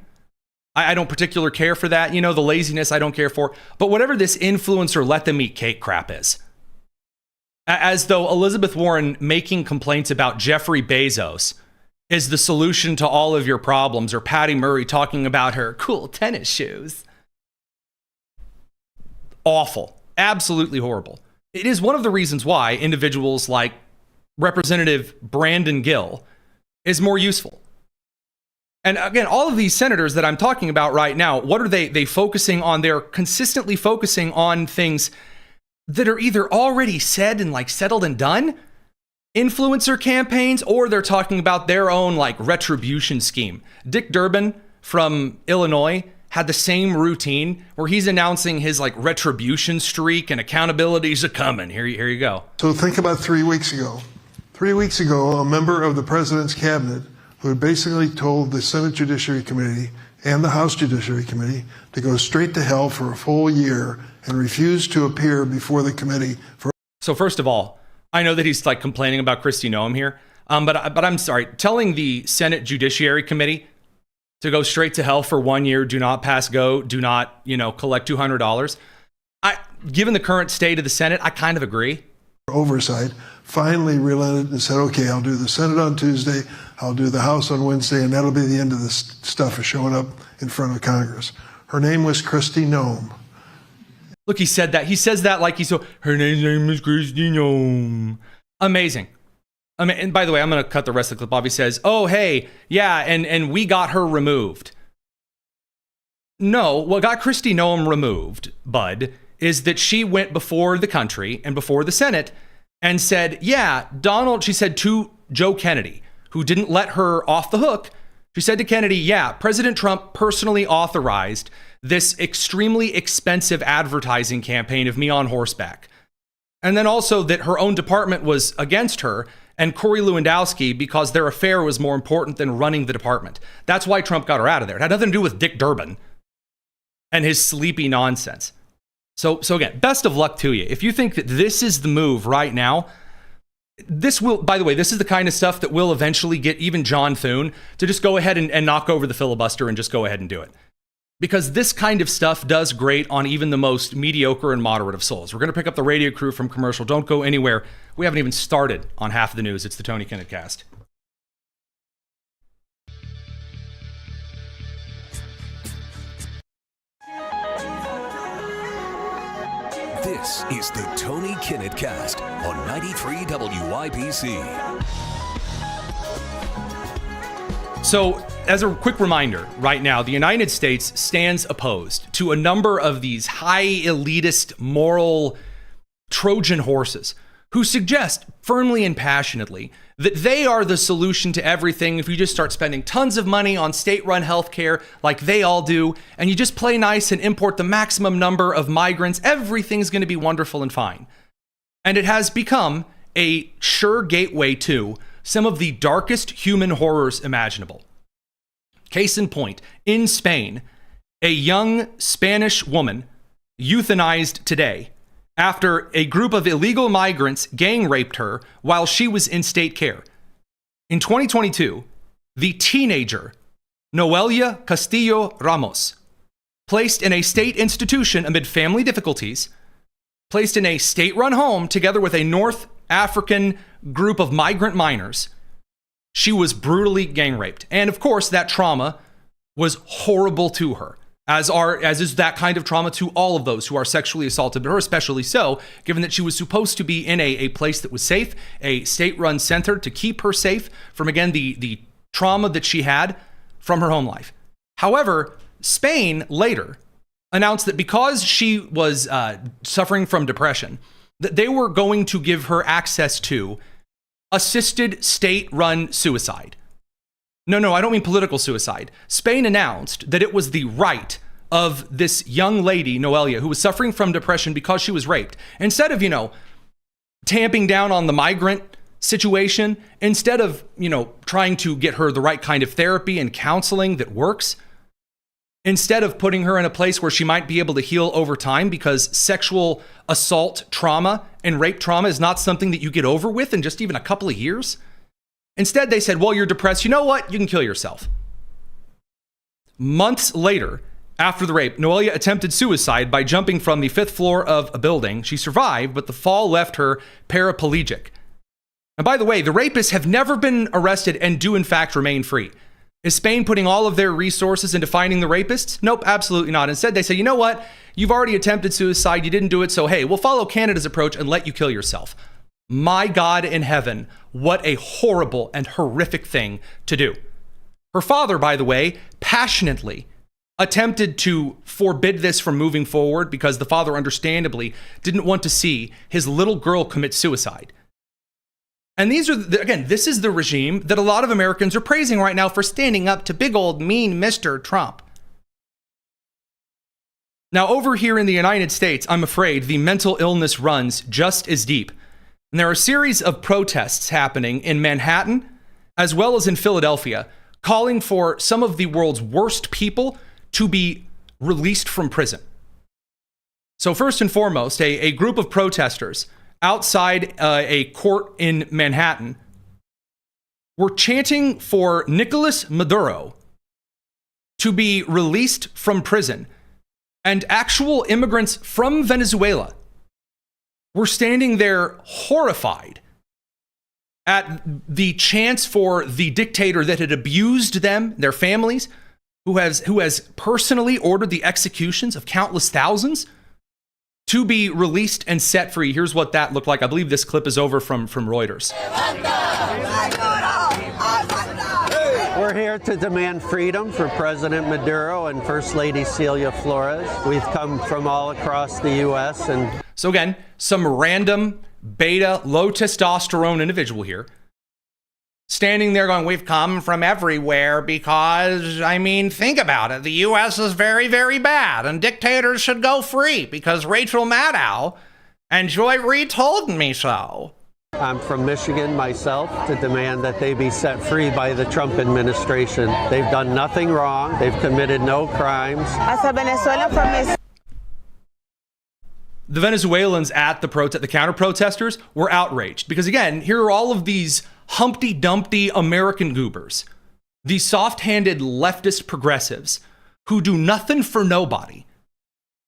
I don't particularly care for that. The laziness I don't care for. But whatever this influencer let them eat cake crap is. As though Elizabeth Warren making complaints about Jeffrey Bezos is the solution to all of your problems, or Patty Murray talking about her cool tennis shoes. Awful. Absolutely horrible. It is one of the reasons why individuals like Representative Brandon Gill is more useful. And again, all of these senators that I'm talking about right now, what are they focusing on? They're consistently focusing on things that are either already said and settled and done, influencer campaigns, or they're talking about their own retribution scheme. Dick Durbin from Illinois had the same routine where he's announcing his retribution streak and accountabilities are coming. Here you go. So think about 3 weeks ago. 3 weeks ago, a member of the president's cabinet who had basically told the Senate Judiciary Committee and the House Judiciary Committee to go straight to hell for a full year and refused to appear before the committee for... So first of all, I know that he's complaining about Kristi Noem here, but I'm sorry, telling the Senate Judiciary Committee to go straight to hell for 1 year, do not pass go, do not, collect $200. Given the current state of the Senate, I kind of agree. Oversight, finally relented and said, okay, I'll do the Senate on Tuesday, I'll do the House on Wednesday, and that'll be the end of this stuff of showing up in front of Congress. Her name was Kristi Noem. Look, he said that. He says that like he's so, her name is Kristi Noem. Amazing. And by the way, I'm going to cut the rest of the clip off. He says, oh, hey, yeah, and we got her removed. No, what got Kristi Noem removed, bud, is that she went before the country and before the Senate and said, yeah, she said to Joe Kennedy, who didn't let her off the hook, she said to Kennedy, yeah, President Trump personally authorized this extremely expensive advertising campaign of me on horseback. And then also that her own department was against her and Corey Lewandowski because their affair was more important than running the department. That's why Trump got her out of there. It had nothing to do with Dick Durbin and his sleepy nonsense. So again, best of luck to you. If you think that this is the move right now, this will, by the way, this is the kind of stuff that will eventually get even John Thune to just go ahead and knock over the filibuster and just go ahead and do it. Because this kind of stuff does great on even the most mediocre and moderate of souls. We're going to pick up the radio crew from commercial. Don't go anywhere. We haven't even started on half of the news. It's the Tony Kinnett Cast. This is the Tony Kinnett Cast on 93 WIBC. So, as a quick reminder, right now, the United States stands opposed to a number of these high elitist moral Trojan horses who suggest firmly and passionately that they are the solution to everything if you just start spending tons of money on state-run healthcare like they all do, and you just play nice and import the maximum number of migrants, everything's going to be wonderful and fine. And it has become a sure gateway to some of the darkest human horrors imaginable. Case in point, in Spain, a young Spanish woman euthanized today after a group of illegal migrants gang raped her while she was in state care. In 2022, the teenager, Noelia Castillo Ramos, placed in a state institution amid family difficulties, placed in a state-run home together with a North African group of migrant minors, she was brutally gang raped. And of course, that trauma was horrible to her, as is that kind of trauma to all of those who are sexually assaulted, but her especially so, given that she was supposed to be in a place that was safe, a state-run center to keep her safe from, again, the trauma that she had from her home life. However, Spain later announced that because she was suffering from depression, that they were going to give her access to assisted state-run suicide. No, I don't mean political suicide. Spain announced that it was the right of this young lady, Noelia, who was suffering from depression because she was raped. Instead of, tamping down on the migrant situation, instead of, trying to get her the right kind of therapy and counseling that works, instead of putting her in a place where she might be able to heal over time, because sexual assault trauma and rape trauma is not something that you get over with in just even a couple of years. Instead, they said, well, you're depressed. You know what? You can kill yourself. Months later, after the rape, Noelia attempted suicide by jumping from the 5th floor of a building. She survived, but the fall left her paraplegic. And by the way, the rapists have never been arrested and do in fact remain free. Is Spain putting all of their resources into finding the rapists? Nope, absolutely not. Instead, they say, you know what? You've already attempted suicide. You didn't do it. So, hey, we'll follow Canada's approach and let you kill yourself. My God in heaven, what a horrible and horrific thing to do. Her father, by the way, passionately attempted to forbid this from moving forward because the father understandably didn't want to see his little girl commit suicide. And these are, again, this is the regime that a lot of Americans are praising right now for standing up to big old mean Mr. Trump. Now, over here in the United States, I'm afraid the mental illness runs just as deep. And there are a series of protests happening in Manhattan, as well as in Philadelphia, calling for some of the world's worst people to be released from prison. So first and foremost, a group of protesters outside a court in Manhattan were chanting for Nicolas Maduro to be released from prison. And actual immigrants from Venezuela were standing there horrified at the chance for the dictator that had abused them, their families, who has personally ordered the executions of countless thousands, to be released and set free. Here's what that looked like. I believe this clip is over from Reuters. We're here to demand freedom for President Maduro and First Lady Celia Flores. We've come from all across the U.S. and... So again, some random beta, low testosterone individual here, standing there going, we've come from everywhere because, think about it. The U.S. is very, very bad and dictators should go free because Rachel Maddow and Joy Reid told me so. I'm from Michigan myself to demand that they be set free by the Trump administration. They've done nothing wrong. They've committed no crimes. As a Venezuelan from the Venezuelans at the counter-protesters were outraged because, again, here are all of these Humpty Dumpty American goobers, these soft-handed leftist progressives who do nothing for nobody,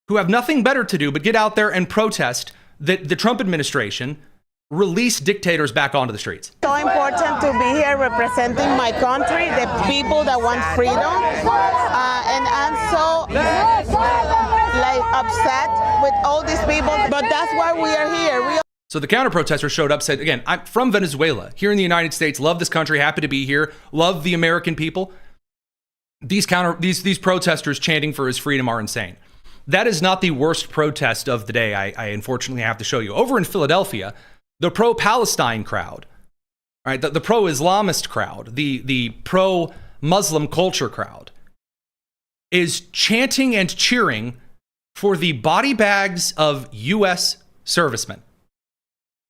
who have nothing better to do but get out there and protest that the Trump administration release dictators back onto the streets. So important to be here representing my country, the people that want freedom, and I'm so upset with all these people, but that's why we are here. So the counter-protesters showed up, said, again, I'm from Venezuela, here in the United States, love this country, happy to be here, love the American people. These protesters chanting for his freedom are insane. That is not the worst protest of the day, I unfortunately have to show you. Over in Philadelphia, the pro-Palestine crowd, right, the pro-Islamist crowd, the pro-Muslim culture crowd, is chanting and cheering for the body bags of U.S. servicemen.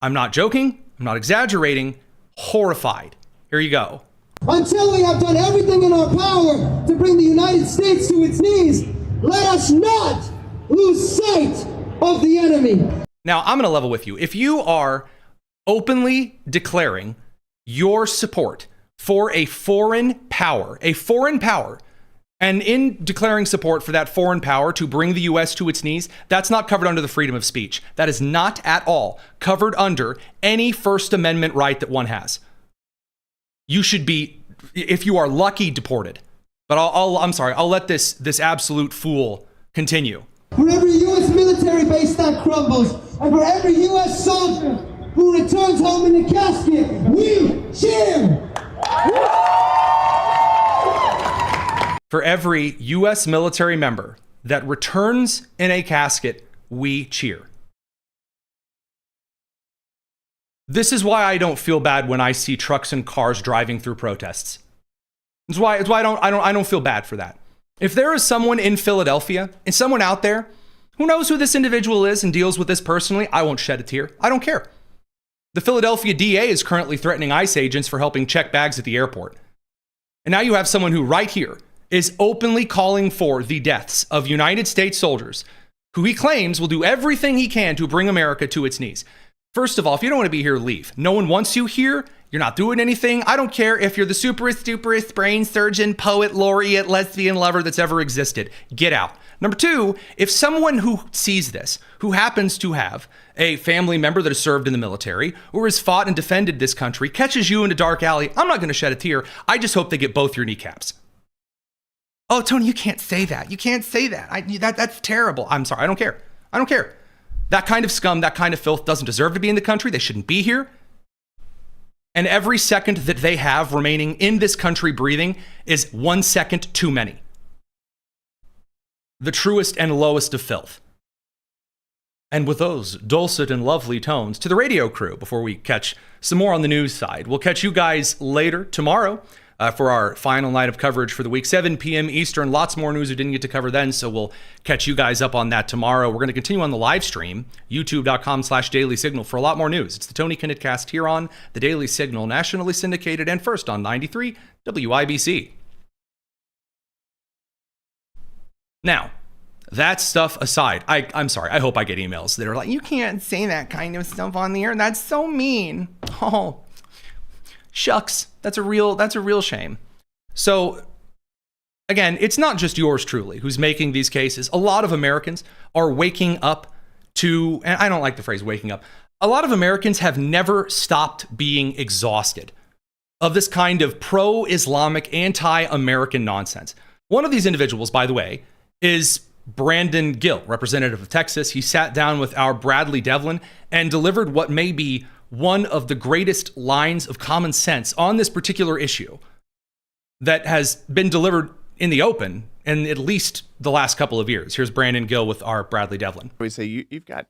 I'm not joking. I'm not exaggerating. Horrified. Here you go. Until we have done everything in our power to bring the United States to its knees, let us not lose sight of the enemy. Now, I'm going to level with you. If you are openly declaring your support for a foreign power And in declaring support for that foreign power to bring the U.S. to its knees, that's not covered under the freedom of speech. That is not at all covered under any First Amendment right that one has. You should be, if you are lucky, deported. But I'm sorry, I'll let this absolute fool continue. For every U.S. military base that crumbles, and for every U.S. soldier who returns home in a casket, we cheer! For every U.S. military member that returns in a casket, we cheer. This is why I don't feel bad when I see trucks and cars driving through protests. It's why I don't feel bad for that. If there is someone in Philadelphia and someone out there who knows who this individual is and deals with this personally, I won't shed a tear. I don't care. The Philadelphia DA is currently threatening ICE agents for helping check bags at the airport. And now you have someone who right here is openly calling for the deaths of United States soldiers who he claims will do everything he can to bring America to its knees. First of all, if you don't want to be here, leave. No one wants you here. You're not doing anything. I don't care if you're the superest, duperest brain surgeon, poet, laureate, lesbian lover that's ever existed. Get out. Number two, if someone who sees this, who happens to have a family member that has served in the military or has fought and defended this country, catches you in a dark alley, I'm not going to shed a tear. I just hope they get both your kneecaps. Oh, Tony, you can't say that. You can't say that. That's terrible. I'm sorry. I don't care. I don't care. That kind of scum, that kind of filth doesn't deserve to be in the country. They shouldn't be here. And every second that they have remaining in this country breathing is 1 second too many. The truest and lowest of filth. And with those dulcet and lovely tones to the radio crew, before we catch some more on the news side, we'll catch you guys later tomorrow for our final night of coverage for the week, 7 p.m. Eastern. Lots more news we didn't get to cover then, so we'll catch you guys up on that tomorrow. We're going to continue on the live stream, youtube.com/Daily Signal, for a lot more news. It's the Tony Kinnett Cast here on the Daily Signal, nationally syndicated and first on 93 WIBC. Now, that stuff aside, I'm sorry, I hope I get emails that are like, you can't say that kind of stuff on the air. That's so mean. Oh, shucks. That's a real shame. So again, it's not just yours truly who's making these cases. A lot of Americans are waking up to, and I don't like the phrase waking up. A lot of Americans have never stopped being exhausted of this kind of pro-Islamic, anti-American nonsense. One of these individuals, by the way, is Brandon Gill, representative of Texas. He sat down with our Bradley Devlin and delivered what may be one of the greatest lines of common sense on this particular issue that has been delivered in the open in at least the last couple of years. Here's Brandon Gill with our Bradley Devlin. We say you've got,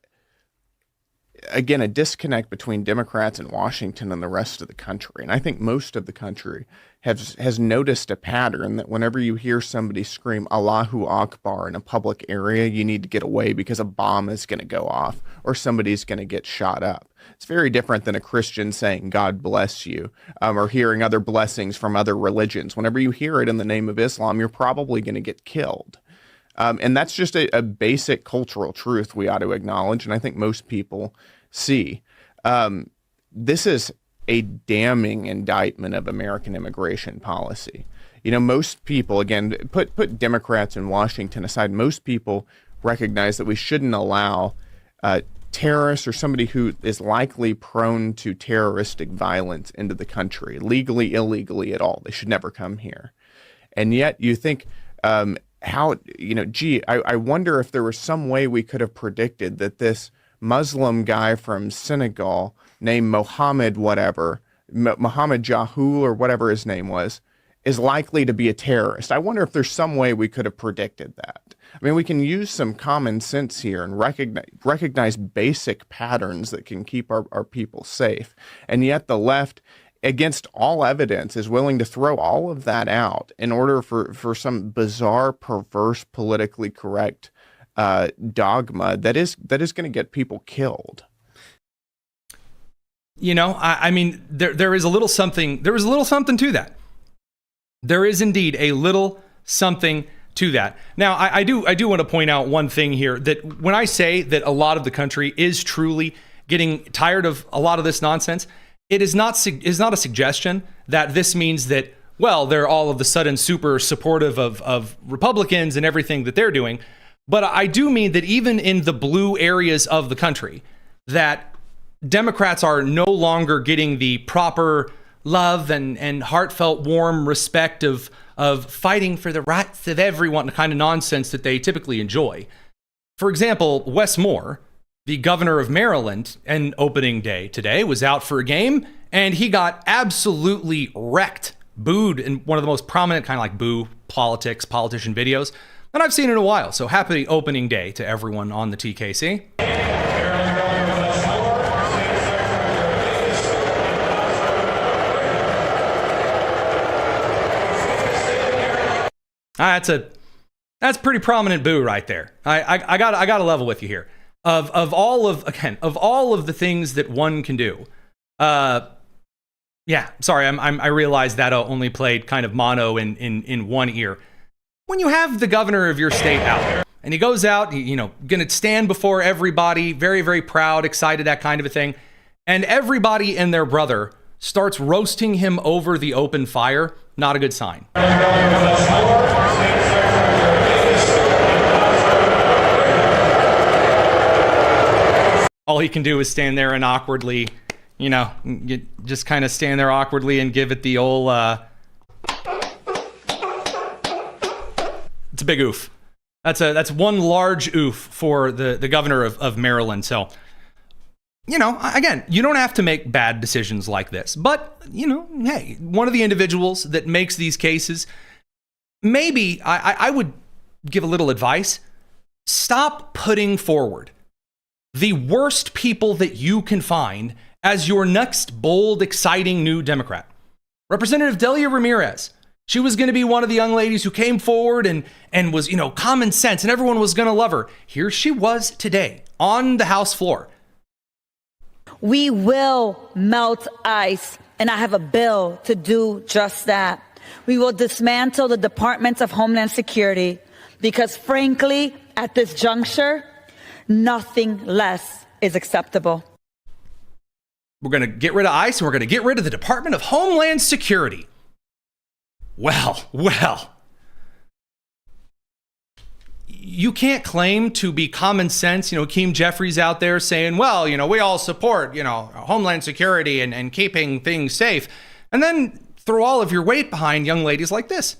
again, a disconnect between Democrats in Washington and the rest of the country. And I think most of the country has noticed a pattern that whenever you hear somebody scream Allahu Akbar in a public area, you need to get away because a bomb is going to go off or somebody's going to get shot up. It's very different than a Christian saying God bless you or hearing other blessings from other religions. Whenever you hear it in the name of Islam, you're probably going to get killed. And that's just a basic cultural truth we ought to acknowledge, and I think most people see. This is a damning indictment of American immigration policy. You know, most people, again, put Democrats in Washington aside, most people recognize that we shouldn't allow terrorists or somebody who is likely prone to terroristic violence into the country, legally, illegally at all. They should never come here. And yet you think, I wonder if there was some way we could have predicted that this Muslim guy from Senegal named Mohammed Jahu or whatever his name was, is likely to be a terrorist. I wonder if there's some way we could have predicted that. I mean, we can use some common sense here and recognize basic patterns that can keep our people safe. And yet the left, against all evidence, is willing to throw all of that out in order for some bizarre, perverse, politically correct dogma that is going to get people killed. You know, I mean, there is a little something. There is a little something to that. There is indeed a little something to that. Now, I do want to point out one thing here, that when I say that a lot of the country is truly getting tired of a lot of this nonsense, it is not a suggestion that this means that well, they're all of a sudden super supportive of Republicans and everything that they're doing. But I do mean that even in the blue areas of the country, that Democrats are no longer getting the proper love and heartfelt, warm respect of fighting for the rights of everyone, the kind of nonsense that they typically enjoy. For example, Wes Moore, the governor of Maryland, and opening day today, was out for a game, and he got absolutely wrecked, booed in one of the most prominent kind of like boo politician videos that I've seen in a while. So happy opening day to everyone on the TKC. That's pretty prominent boo right there. I got to level with you here. Of all of the things that one can do. Yeah, sorry, I realized that only played kind of mono in one ear. When you have the governor of your state out there, and he goes out, gonna stand before everybody, very, very proud, excited, that kind of a thing, and everybody and their brother starts roasting him over the open fire, not a good sign. All he can do is stand there and awkwardly, just kind of stand there awkwardly and give it the old, it's a big oof. That's one large oof for the governor of Maryland. So, again, you don't have to make bad decisions like this, but, hey, one of the individuals that makes these cases, maybe I would give a little advice. Stop putting forward the worst people that you can find as your next bold, exciting new Democrat. Representative Delia Ramirez, she was going to be one of the young ladies who came forward and was, common sense, and everyone was going to love her. Here she was today on the House floor. We will melt ice, and I have a bill to do just that. We will dismantle the Department of Homeland Security because, frankly, at this juncture, nothing less is acceptable. We're going to get rid of ICE, and we're going to get rid of the Department of Homeland Security. Well. You can't claim to be common sense. Hakeem Jeffries out there saying, well, we all support, Homeland Security and keeping things safe. And then throw all of your weight behind young ladies like this.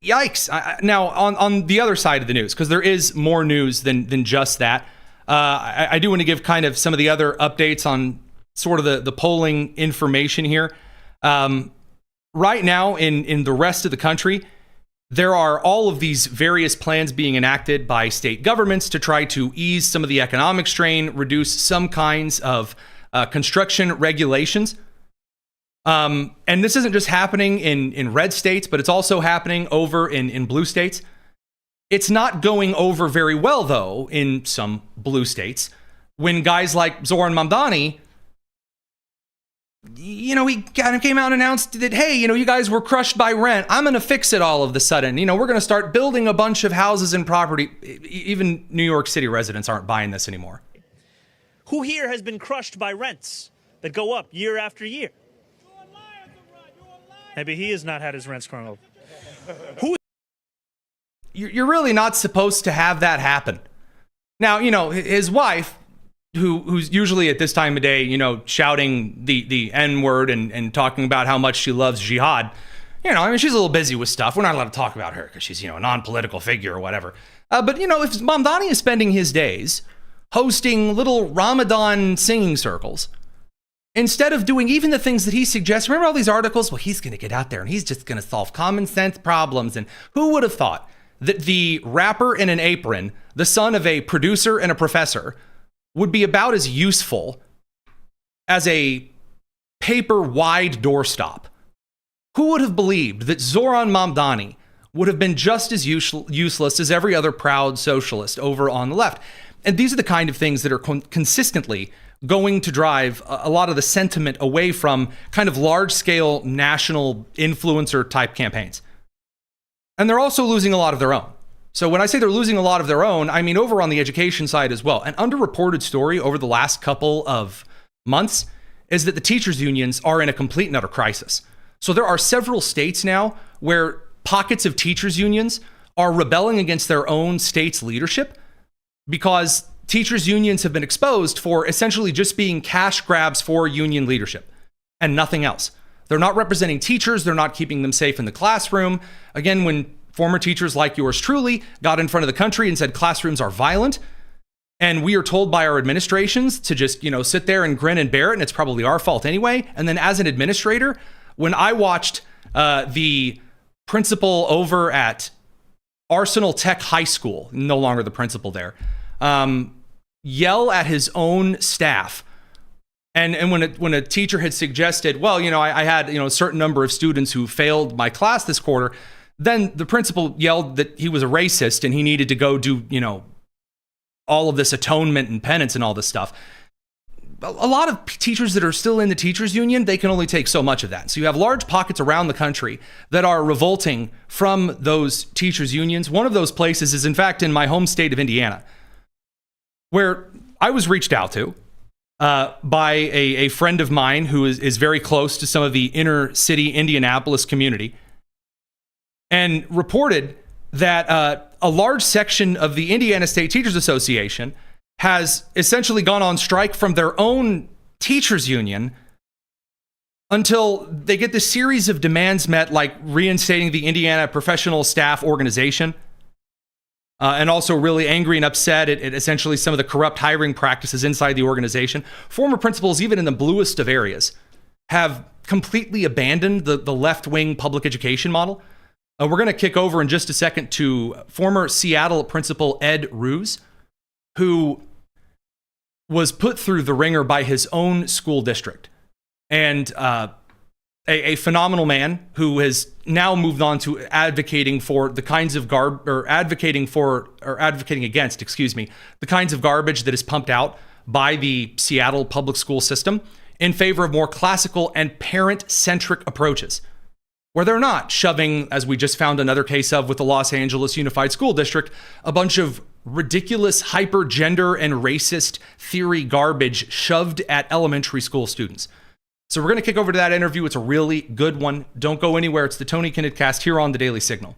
Yikes. Now, on the other side of the news, because there is more news than just that, I do want to give kind of some of the other updates on sort of the polling information here. Right now, in the rest of the country, there are all of these various plans being enacted by state governments to try to ease some of the economic strain, reduce some kinds of construction regulations. And this isn't just happening in red states, but it's also happening over in blue states. It's not going over very well, though, in some blue states, when guys like Zoran Mamdani, he kind of came out and announced that, hey, you guys were crushed by rent. I'm going to fix it all of a sudden. We're going to start building a bunch of houses and property. Even New York City residents aren't buying this anymore. Who here has been crushed by rents that go up year after year? Maybe he has not had his rents going up. You're really not supposed to have that happen. Now, his wife, who's usually at this time of day, shouting the N-word and talking about how much she loves jihad. She's a little busy with stuff. We're not allowed to talk about her because she's, a non-political figure or whatever. But, if Mamdani is spending his days hosting little Ramadan singing circles, instead of doing even the things that he suggests, remember all these articles? Well, he's going to get out there and he's just going to solve common sense problems. And who would have thought that the rapper in an apron, the son of a producer and a professor, would be about as useful as a paper-wide doorstop? Who would have believed that Zoran Mamdani would have been just as useless as every other proud socialist over on the left? And these are the kind of things that are consistently going to drive a lot of the sentiment away from kind of large-scale national influencer-type campaigns. And they're also losing a lot of their own. So when I say they're losing a lot of their own, I mean over on the education side as well. An underreported story over the last couple of months is that the teachers' unions are in a complete and utter crisis. So there are several states now where pockets of teachers' unions are rebelling against their own state's leadership because teachers' unions have been exposed for essentially just being cash grabs for union leadership and nothing else. They're not representing teachers. They're not keeping them safe in the classroom. Again, when former teachers like yours truly got in front of the country and said classrooms are violent, and we are told by our administrations to just, sit there and grin and bear it, and it's probably our fault anyway. And then as an administrator, when I watched the principal over at Arsenal Tech High School, no longer the principal there, yell at his own staff. And when a teacher had suggested, well, I had a certain number of students who failed my class this quarter, then the principal yelled that he was a racist and he needed to go do all of this atonement and penance and all this stuff. A lot of teachers that are still in the teachers union, they can only take so much of that. So you have large pockets around the country that are revolting from those teachers unions. One of those places is in fact in my home state of Indiana, where I was reached out to by a friend of mine who is very close to some of the inner city Indianapolis community, and reported that a large section of the Indiana State Teachers Association has essentially gone on strike from their own teachers union until they get this series of demands met, like reinstating the Indiana Professional Staff Organization, and also really angry and upset at essentially some of the corrupt hiring practices inside the organization. Former principals, even in the bluest of areas, have completely abandoned the left-wing public education model. We're going to kick over in just a second to former Seattle principal Ed Roos, who was put through the ringer by his own school district, and a phenomenal man who has now moved on to advocating for the kinds of advocating against the kinds of garbage that is pumped out by the Seattle public school system in favor of more classical and parent-centric approaches, where they're not shoving, as we just found another case of with the Los Angeles Unified School District, a bunch of ridiculous hyper-gender and racist theory garbage shoved at elementary school students. So we're going to kick over to that interview. It's a really good one. Don't go anywhere. It's the Tony Kinnett Cast here on the Daily Signal.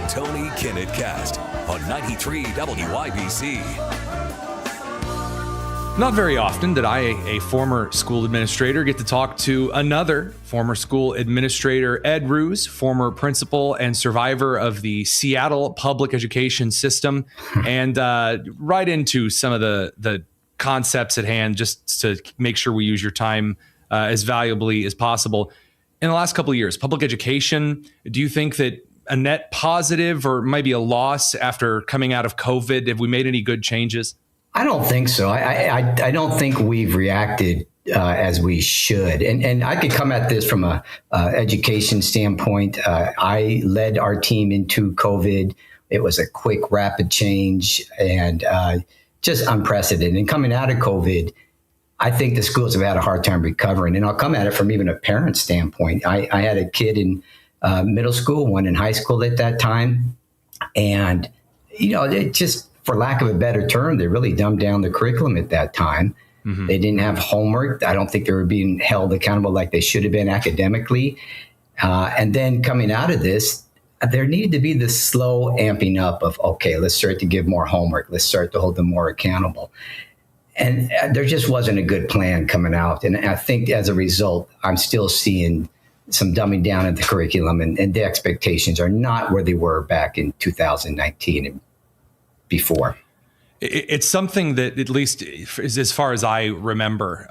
Tony Kinnett Cast on 93 WIBC. Not very often did I, a former school administrator, get to talk to another former school administrator, Ed Roos, former principal and survivor of the Seattle public education system, and right into some of the concepts at hand, just to make sure we use your time as valuably as possible. In the last couple of years, public education, do you think that a net positive or maybe a loss after coming out of COVID? Have we made any good changes? I don't think so. I don't think we've reacted as we should. And I could come at this from a education standpoint. I led our team into COVID. It was a quick, rapid change and just unprecedented. And coming out of COVID, I think the schools have had a hard time recovering. And I'll come at it from even a parent standpoint. I had a kid in middle school, one in high school at that time. And, it just, for lack of a better term, they really dumbed down the curriculum at that time. Mm-hmm. They didn't have homework. I don't think they were being held accountable like they should have been academically. And then coming out of this, there needed to be this slow amping up of, okay, let's start to give more homework. Let's start to hold them more accountable. And there just wasn't a good plan coming out. And I think as a result, I'm still seeing some dumbing down of the curriculum, and the expectations are not where they were back in 2019 and before. It's something that, at least is as far as I remember,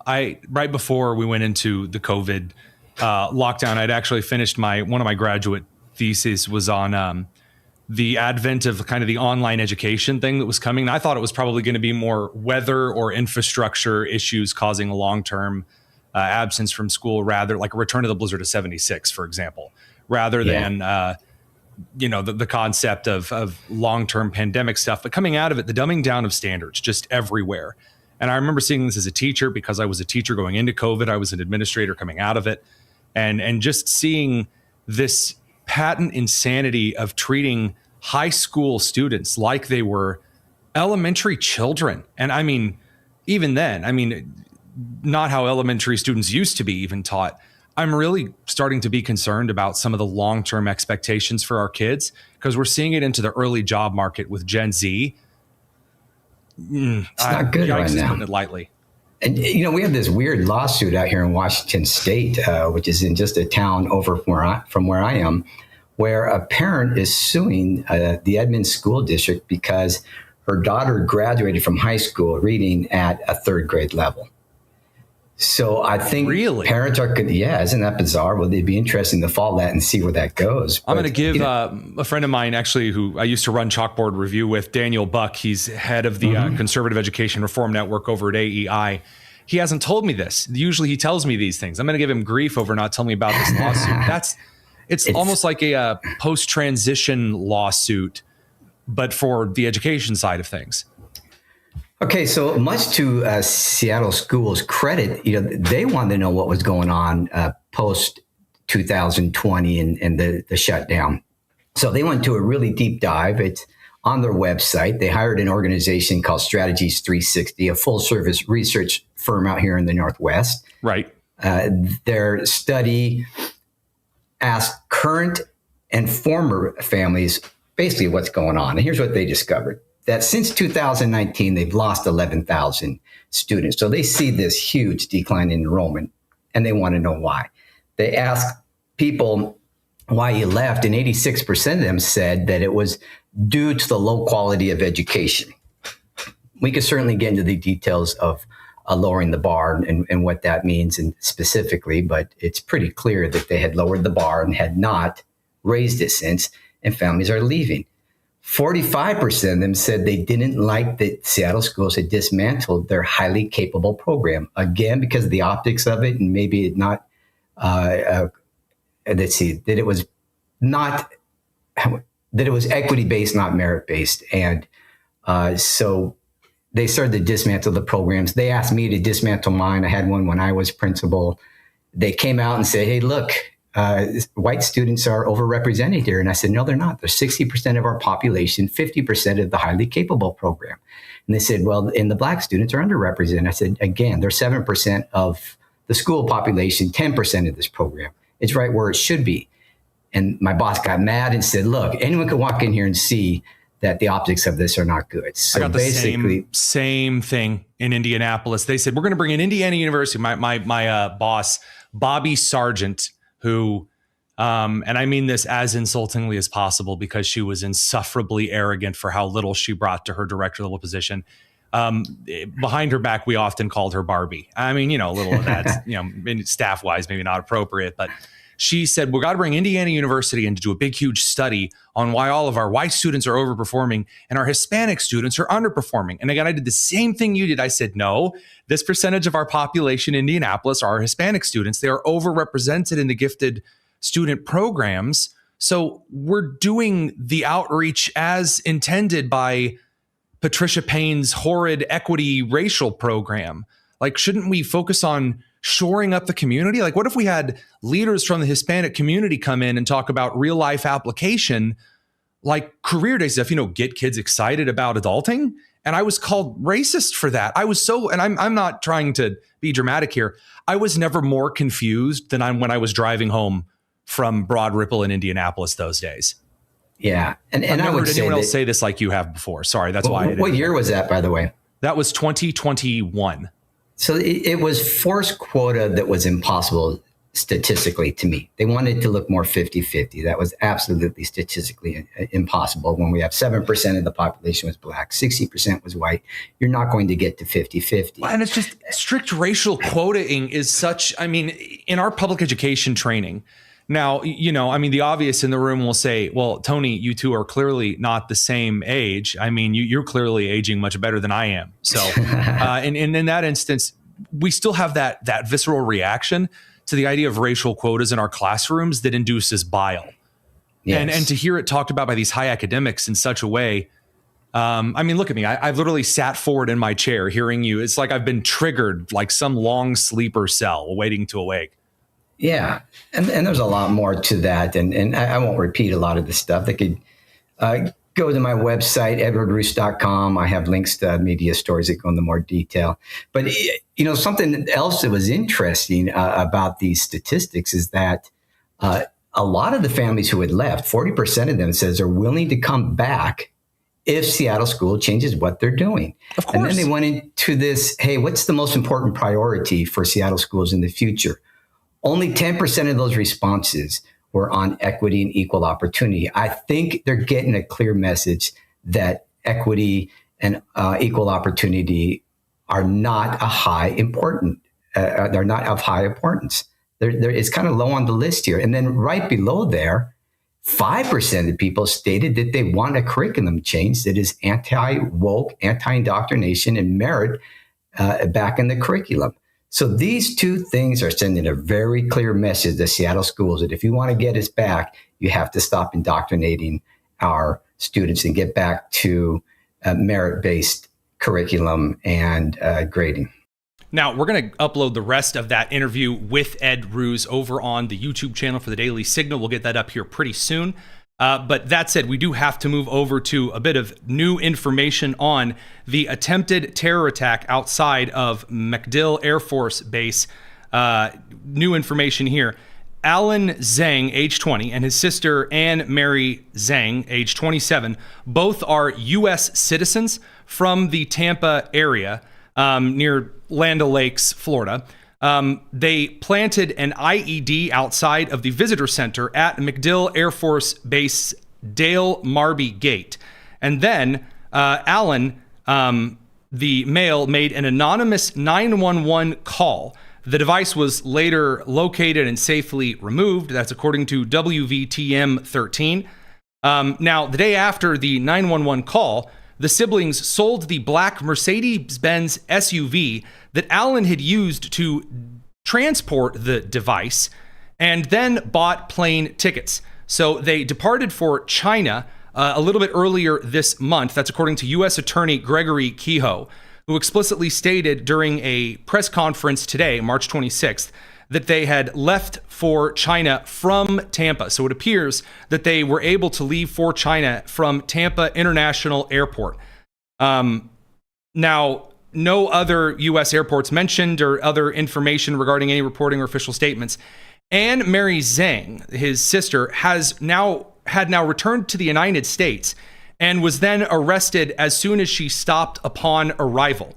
right before we went into the COVID lockdown, I'd actually finished one of my graduate theses was on the advent of kind of the online education thing that was coming. I thought it was probably going to be more weather or infrastructure issues causing a long-term absence from school, rather like a return to the blizzard of 76, for example, rather than the concept of long-term pandemic stuff. But coming out of it, the dumbing down of standards just everywhere. And I remember seeing this as a teacher, because I was a teacher going into COVID. I was an administrator coming out of it. and just seeing this patent insanity of treating high school students like they were elementary children. And I mean, even then, I mean, not how elementary students used to be even taught. I'm really starting to be concerned about some of the long-term expectations for our kids, because we're seeing it into the early job market with Gen Z. It's not good right now. Putting it lightly. And, you know, we have this weird lawsuit out here in Washington State, which is in just a town over from where I am, where a parent is suing the Edmonds School District because her daughter graduated from high school reading at a third grade level. So I think parents are, isn't that bizarre? Well, they'd be interested to follow that and see where that goes. I'm going to give a friend of mine, actually, who I used to run Chalkboard Review with, Daniel Buck. He's head of the Conservative Education Reform Network over at AEI. He hasn't told me this. Usually he tells me these things. I'm going to give him grief over not telling me about this lawsuit. It's almost like a post-transition lawsuit, but for the education side of things. Okay, so much to Seattle schools' credit, you know, they wanted to know what was going on post 2020 and the shutdown. So they went to a really deep dive. It's on their website. They hired an organization called Strategies 360, a full-service research firm out here in the Northwest. Right. Their study asked current and former families basically what's going on. And here's what they discovered. That since 2019, they've lost 11,000 students. So they see this huge decline in enrollment, and they want to know why. They asked people why you left, and 86% of them said that it was due to the low quality of education. We could certainly get into the details of lowering the bar and what that means and specifically, but it's pretty clear that they had lowered the bar and had not raised it since, and families are leaving. 45% of them said they didn't like that Seattle schools had dismantled their highly capable program, again, because of the optics of it, and maybe it not, that it was equity-based, not merit-based. And so they started to dismantle the programs. They asked me to dismantle mine. I had one when I was principal. They came out and said, hey, look, white students are overrepresented here. And I said, no, they're not. They're 60% of our population, 50% of the highly capable program. And they said, well, and the black students are underrepresented. I said, again, they're 7% of the school population, 10% of this program. It's right where it should be. And my boss got mad and said, look, anyone can walk in here and see that the optics of this are not good. So I got the same thing in Indianapolis. They said, we're going to bring in Indiana University. My boss, Bobby Sargent, who, and I mean this as insultingly as possible because she was insufferably arrogant for how little she brought to her director level position. Behind her back, we often called her Barbie. I mean, you know, a little of that, you know, staff wise, maybe not appropriate, but she said, we got to bring Indiana University in to do a big, huge study on why all of our white students are overperforming and our Hispanic students are underperforming. And again, I did the same thing you did. I said, no, this percentage of our population in Indianapolis are Hispanic students. They are overrepresented in the gifted student programs. So we're doing the outreach as intended by Patricia Payne's horrid equity racial program. Like, shouldn't we focus on shoring up the community? Like, what if we had leaders from the Hispanic community come in and talk about real life application, like career day stuff, you know, get kids excited about adulting? And I was called racist for that. I was so, and I'm not trying to be dramatic here. I was never more confused than when I was driving home from Broad Ripple in Indianapolis those days. Yeah. And I've never I would heard anyone else say this like you have before. Sorry, that's why. What year was that, by the way? That was 2021. So it was forced quota that was impossible statistically to me. They wanted to look more 50-50. That was absolutely statistically impossible. When we have 7% of the population was black, 60% was white, you're not going to get to 50-50. And it's just strict racial quotaing is such, I mean, in our public education training, now, you know, I mean, the obvious in the room will say, well, Tony, you two are clearly not the same age. I mean, you're clearly aging much better than I am. So, and in that instance, we still have that visceral reaction to the idea of racial quotas in our classrooms that induces bile. Yes. And to hear it talked about by these high academics in such a way, I mean, look at me. I've literally sat forward in my chair hearing you. It's like I've been triggered like some long sleeper cell waiting to awake. Yeah, and there's a lot more to that, and I won't repeat a lot of the stuff. They could go to my website, edwardroos.com. I have links to media stories that go into more detail. But, something else that was interesting about these statistics is that a lot of the families who had left, 40% of them says are willing to come back if Seattle School changes what they're doing. Of course. And then they went into this, hey, what's the most important priority for Seattle schools in the future? Only 10% of those responses were on equity and equal opportunity. I think they're getting a clear message that equity and equal opportunity are not they're not of high importance. It's kind of low on the list here. And then right below there, 5% of people stated that they want a curriculum change that is anti-woke, anti-indoctrination, and merit back in the curriculum. So these two things are sending a very clear message to Seattle schools that if you want to get us back, you have to stop indoctrinating our students and get back to merit-based curriculum and grading. Now, we're going to upload the rest of that interview with Ed Roos over on the YouTube channel for the Daily Signal. We'll get that up here pretty soon. But that said, we do have to move over to a bit of new information on the attempted terror attack outside of MacDill Air Force Base. New information here. Alan Zhang, age 20, and his sister Anne Mary Zhang, age 27, both are U.S. citizens from the Tampa area near Land O'Lakes, Florida. They planted an IED outside of the visitor center at MacDill Air Force Base Dale Marby Gate. And then Alan, the male, made an anonymous 911 call. The device was later located and safely removed. That's according to WVTM 13. Now, the day after the 911 call, the siblings sold the black Mercedes-Benz SUV that Alan had used to transport the device and then bought plane tickets. So they departed for China a little bit earlier this month. That's according to U.S. Attorney Gregory Kehoe, who explicitly stated during a press conference today, March 26th, that they had left for China from Tampa. So it appears that they were able to leave for China from Tampa International Airport. Now, no other U.S. airports mentioned or other information regarding any reporting or official statements. Anne Mary Zhang, his sister, had now returned to the United States and was then arrested as soon as she stopped upon arrival.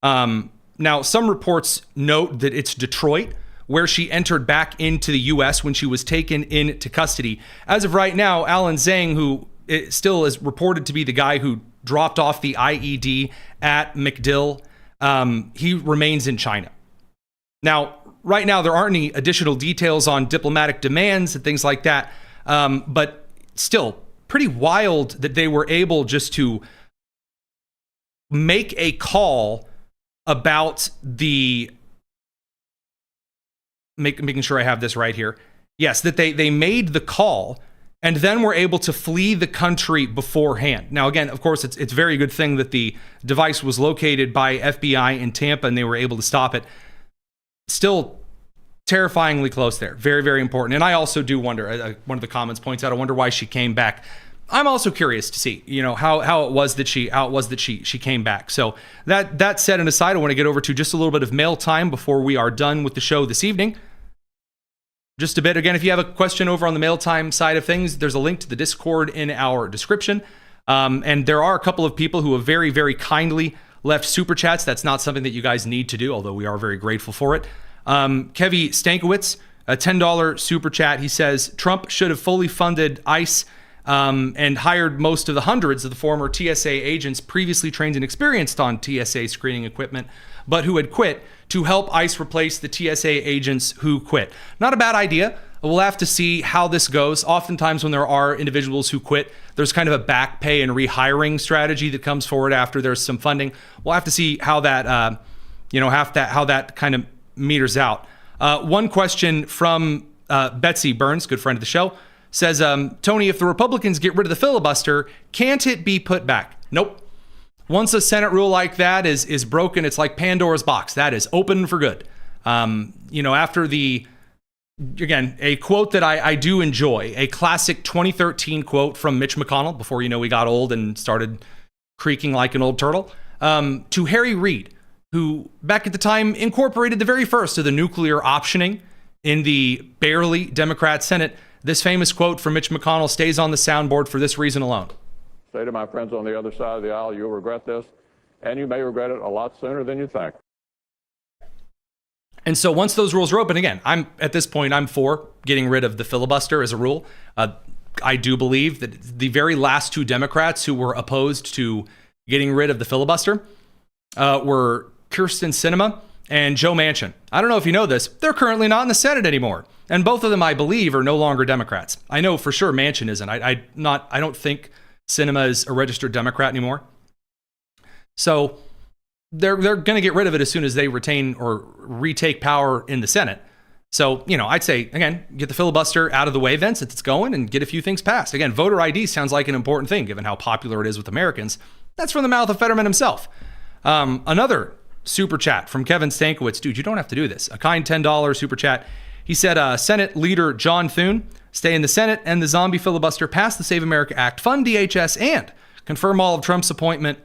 Now, some reports note that it's Detroit, where she entered back into the U.S. when she was taken into custody. As of right now, Alan Zhang, who still is reported to be the guy who dropped off the IED at MacDill, he remains in China. Now, right now, there aren't any additional details on diplomatic demands and things like that, but still pretty wild that they were able just to make a call about the making sure I have this right here. Yes, that they made the call and then were able to flee the country beforehand. Now, again, of course, it's a very good thing that the device was located by FBI in Tampa and they were able to stop it. Still terrifyingly close there. Very, very important. And I also do wonder, one of the comments points out, I wonder why she came back. I'm also curious to see, how it was that she came back. So that said and aside, I want to get over to just a little bit of mail time before we are done with the show this evening. Just a bit. Again, if you have a question over on the mail time side of things, there's a link to the Discord in our description. And there are a couple of people who have very, very kindly left super chats. That's not something that you guys need to do, although we are very grateful for it. Kevy Stankiewicz, a $10 super chat. He says, Trump should have fully funded ICE and hired most of the hundreds of the former TSA agents previously trained and experienced on TSA screening equipment, but who had quit, to help ICE replace the TSA agents who quit. Not a bad idea. We'll have to see how this goes. Oftentimes when there are individuals who quit, there's kind of a back pay and rehiring strategy that comes forward after there's some funding. We'll have to see how that, how that kind of meters out. One question from Betsy Burns, good friend of the show, says, Tony, if the Republicans get rid of the filibuster, can't it be put back? Nope. Once a Senate rule like that is broken, it's like Pandora's box. That is open for good. After the again, a quote that I do enjoy, a classic 2013 quote from Mitch McConnell before, he got old and started creaking like an old turtle, to Harry Reid, who back at the time incorporated the very first of the nuclear optioning in the barely Democrat Senate. This famous quote from Mitch McConnell stays on the soundboard for this reason alone. Say to my friends on the other side of the aisle, you'll regret this, and you may regret it a lot sooner than you think. And so once those rules are open, again, at this point, I'm for getting rid of the filibuster as a rule. I do believe that the very last two Democrats who were opposed to getting rid of the filibuster were Kyrsten Sinema and Joe Manchin. I don't know if you know this, they're currently not in the Senate anymore. And both of them, I believe, are no longer Democrats. I know for sure Manchin isn't. I don't think Sinema is a registered Democrat anymore. So they're going to get rid of it as soon as they retain or retake power in the Senate. So, I'd say, again, get the filibuster out of the way then since it's going and get a few things passed. Again, voter ID sounds like an important thing given how popular it is with Americans. That's from the mouth of Fetterman himself. Another super chat from Kevin Stankiewicz. Dude, you don't have to do this. A kind $10 super chat. He said, Senate Leader John Thune, stay in the Senate and the zombie filibuster, pass the Save America Act, fund DHS, and confirm all of Trump's appointment,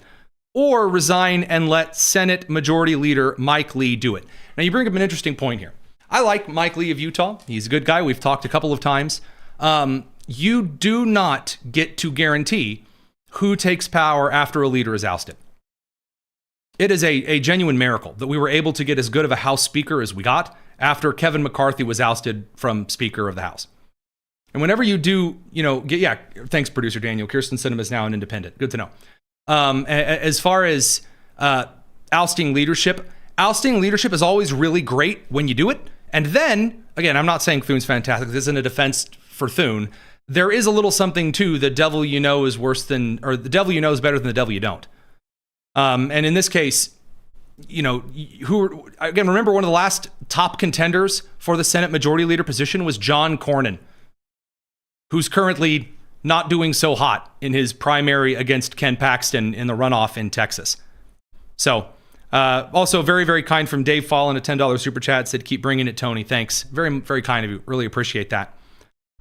or resign and let Senate Majority Leader Mike Lee do it. Now, you bring up an interesting point here. I like Mike Lee of Utah. He's a good guy. We've talked a couple of times. You do not get to guarantee who takes power after a leader is ousted. It is a genuine miracle that we were able to get as good of a House Speaker as we got after Kevin McCarthy was ousted from Speaker of the House. And whenever you do, thanks, producer Daniel. Kyrsten Sinema is now an independent. Good to know. As far as ousting leadership is always really great when you do it. And then, again, I'm not saying Thune's fantastic. This isn't a defense for Thune. There is a little something to the devil you know is worse than, or the devil you know is better than the devil you don't. And in this case, remember one of the last top contenders for the Senate Majority Leader position was John Cornyn, who's currently not doing so hot in his primary against Ken Paxton in the runoff in Texas. So, also very, very kind from Dave Fallon, a $10 super chat, said, keep bringing it, Tony. Thanks. Very, very kind of you. Really appreciate that.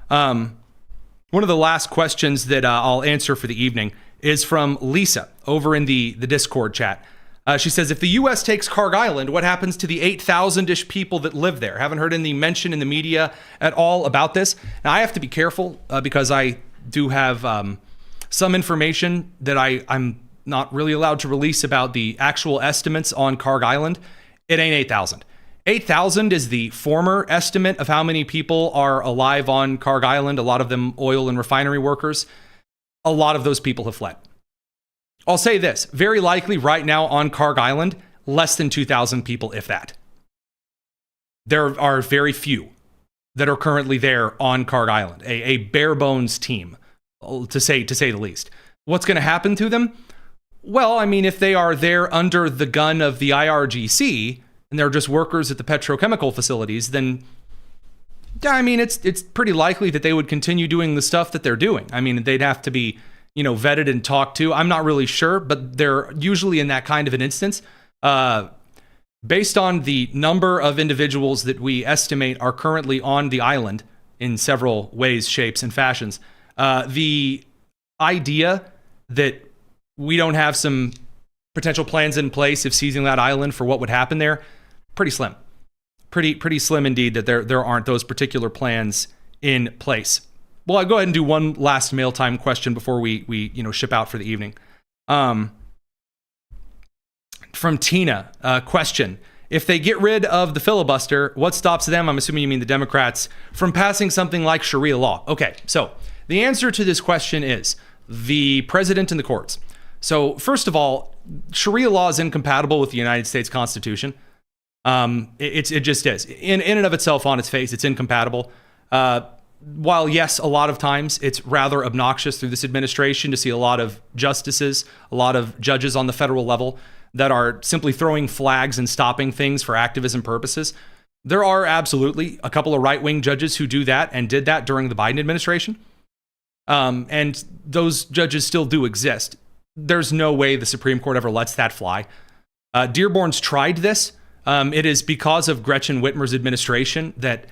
One of the last questions that I'll answer for the evening is from Lisa over in the Discord chat. She says, if the U.S. takes Carg Island, what happens to the 8,000-ish people that live there? Haven't heard any mention in the media at all about this. Now, I have to be careful because I do have some information that I'm not really allowed to release about the actual estimates on Carg Island. It ain't 8,000. 8,000 is the former estimate of how many people are alive on Carg Island, a lot of them oil and refinery workers. A lot of those people have fled. I'll say this, very likely right now on Carg Island, less than 2,000 people, if that. There are very few that are currently there on Carg Island, a bare bones team, to say the least. What's going to happen to them? Well, I mean, if they are there under the gun of the IRGC and they're just workers at the petrochemical facilities, then I mean, it's pretty likely that they would continue doing the stuff that they're doing. I mean, they'd have to be, vetted and talked to. I'm not really sure, but they're usually in that kind of an instance. Based on the number of individuals that we estimate are currently on the island in several ways, shapes, and fashions, the idea that we don't have some potential plans in place of seizing that island for what would happen there, pretty slim. Pretty slim indeed that there aren't those particular plans in place. Well, I'll go ahead and do one last mail time question before we ship out for the evening. From Tina, question. If they get rid of the filibuster, what stops them, I'm assuming you mean the Democrats, from passing something like Sharia law? Okay, so the answer to this question is the president and the courts. So first of all, Sharia law is incompatible with the United States Constitution. It just is. In and of itself, on its face, it's incompatible. While, yes, a lot of times it's rather obnoxious through this administration to see a lot of justices, a lot of judges on the federal level that are simply throwing flags and stopping things for activism purposes. There are absolutely a couple of right-wing judges who do that and did that during the Biden administration. And those judges still do exist. There's no way the Supreme Court ever lets that fly. Dearborn's tried this. It is because of Gretchen Whitmer's administration that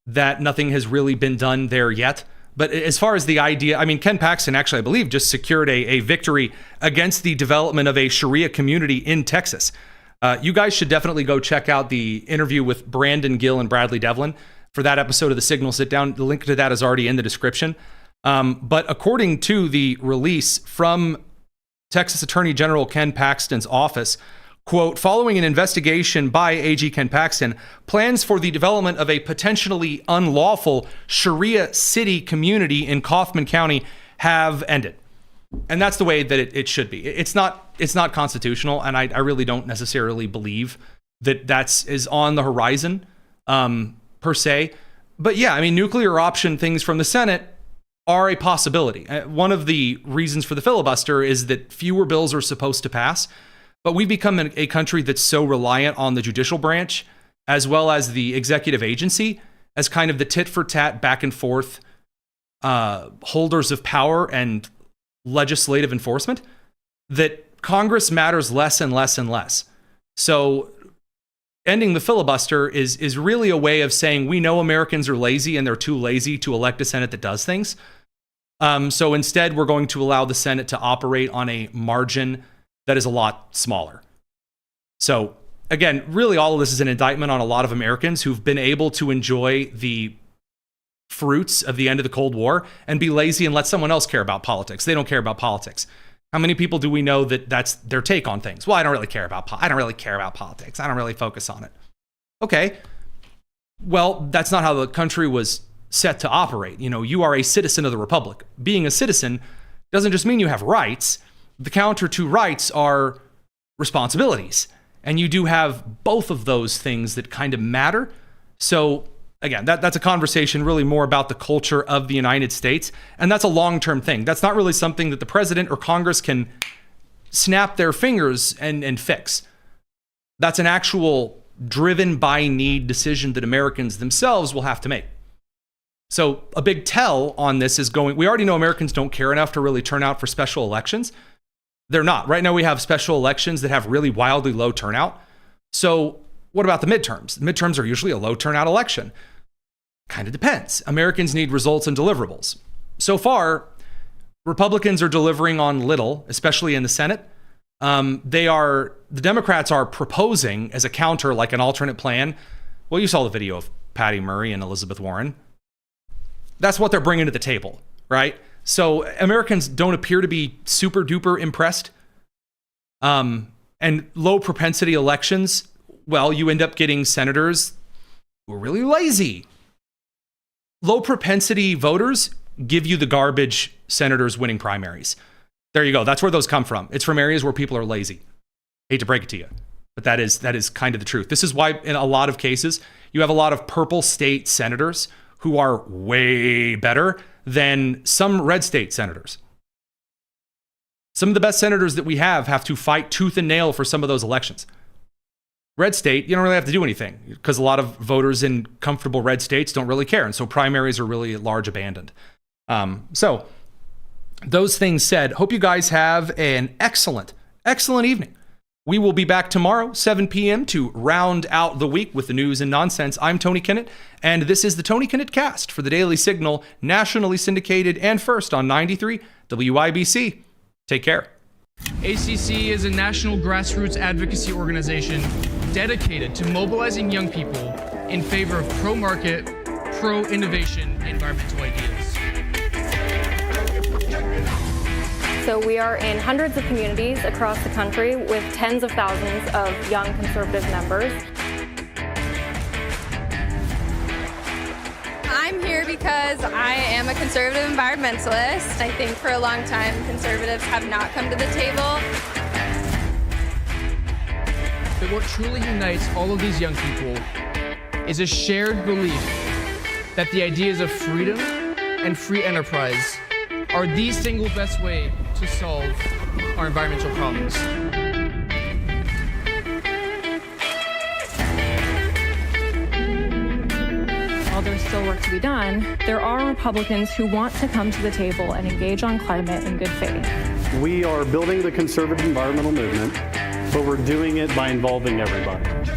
that nothing has really been done there yet. But as far as the idea, I mean, Ken Paxton actually, I believe, just secured a victory against the development of a Sharia community in Texas. You guys should definitely go check out the interview with Brandon Gill and Bradley Devlin for that episode of the Signal Sit Down. The link to that is already in the description. But according to the release from Texas Attorney General Ken Paxton's office, quote, following an investigation by AG Ken Paxton, plans for the development of a potentially unlawful Sharia city community in Kaufman County have ended. And that's the way that it should be. It's not constitutional, and I really don't necessarily believe that is on the horizon per se. But yeah, I mean, nuclear option things from the Senate are a possibility. One of the reasons for the filibuster is that fewer bills are supposed to pass, but we've become a country that's so reliant on the judicial branch as well as the executive agency as kind of the tit-for-tat back and forth holders of power and legislative enforcement, that Congress matters less and less and less. So ending the filibuster is really a way of saying we know Americans are lazy and they're too lazy to elect a Senate that does things. So instead, we're going to allow the Senate to operate on a margin that is a lot smaller. So again, really all of this is an indictment on a lot of Americans who've been able to enjoy the fruits of the end of the Cold War and be lazy and let someone else care about politics. They don't care about politics. How many people do we know that that's their take on things? Well, I don't really care about politics. I don't really focus on it. Okay. Well, that's not how the country was set to operate. You know, you are a citizen of the republic. Being a citizen doesn't just mean you have rights. The counter to rights are responsibilities. And you do have both of those things that kind of matter. So again, that's a conversation really more about the culture of the United States. And that's a long-term thing. That's not really something that the president or Congress can snap their fingers and fix. That's an actual driven by need decision that Americans themselves will have to make. So a big tell on this is we already know Americans don't care enough to really turn out for special elections. They're not. Right now we have special elections that have really wildly low turnout. So what about the midterms? The midterms are usually a low turnout election. Kind of depends. Americans need results and deliverables. So far, Republicans are delivering on little, especially in the Senate. The Democrats are proposing as a counter, like an alternate plan. Well, you saw the video of Patty Murray and Elizabeth Warren. That's what they're bringing to the table, right? So Americans don't appear to be super duper impressed. And low propensity elections, well, you end up getting senators who are really lazy. Low propensity voters give you the garbage senators winning primaries. There you go. That's where those come from. It's from areas where people are lazy. Hate to break it to you, but that is kind of the truth. This is why in a lot of cases, you have a lot of purple state senators who are way better than some red state senators. Some of the best senators that we have to fight tooth and nail for some of those elections. Red state, you don't really have to do anything because a lot of voters in comfortable red states don't really care. And so primaries are really at large abandoned. So those things said, hope you guys have an excellent evening. We will be back tomorrow, 7 p.m. to round out the week with the news and nonsense. I'm Tony Kinnett, and this is the Tony Kinnett Cast for the Daily Signal, nationally syndicated and first on 93 WIBC. Take care. ACC is a national grassroots advocacy organization dedicated to mobilizing young people in favor of pro-market, pro-innovation environmental ideas. So we are in hundreds of communities across the country with tens of thousands of young conservative members. I'm here because I am a conservative environmentalist. I think for a long time conservatives have not come to the table. But what truly unites all of these young people is a shared belief that the ideas of freedom and free enterprise are the single best way to solve our environmental problems. While there's still work to be done, there are Republicans who want to come to the table and engage on climate in good faith. We are building the conservative environmental movement, but we're doing it by involving everybody.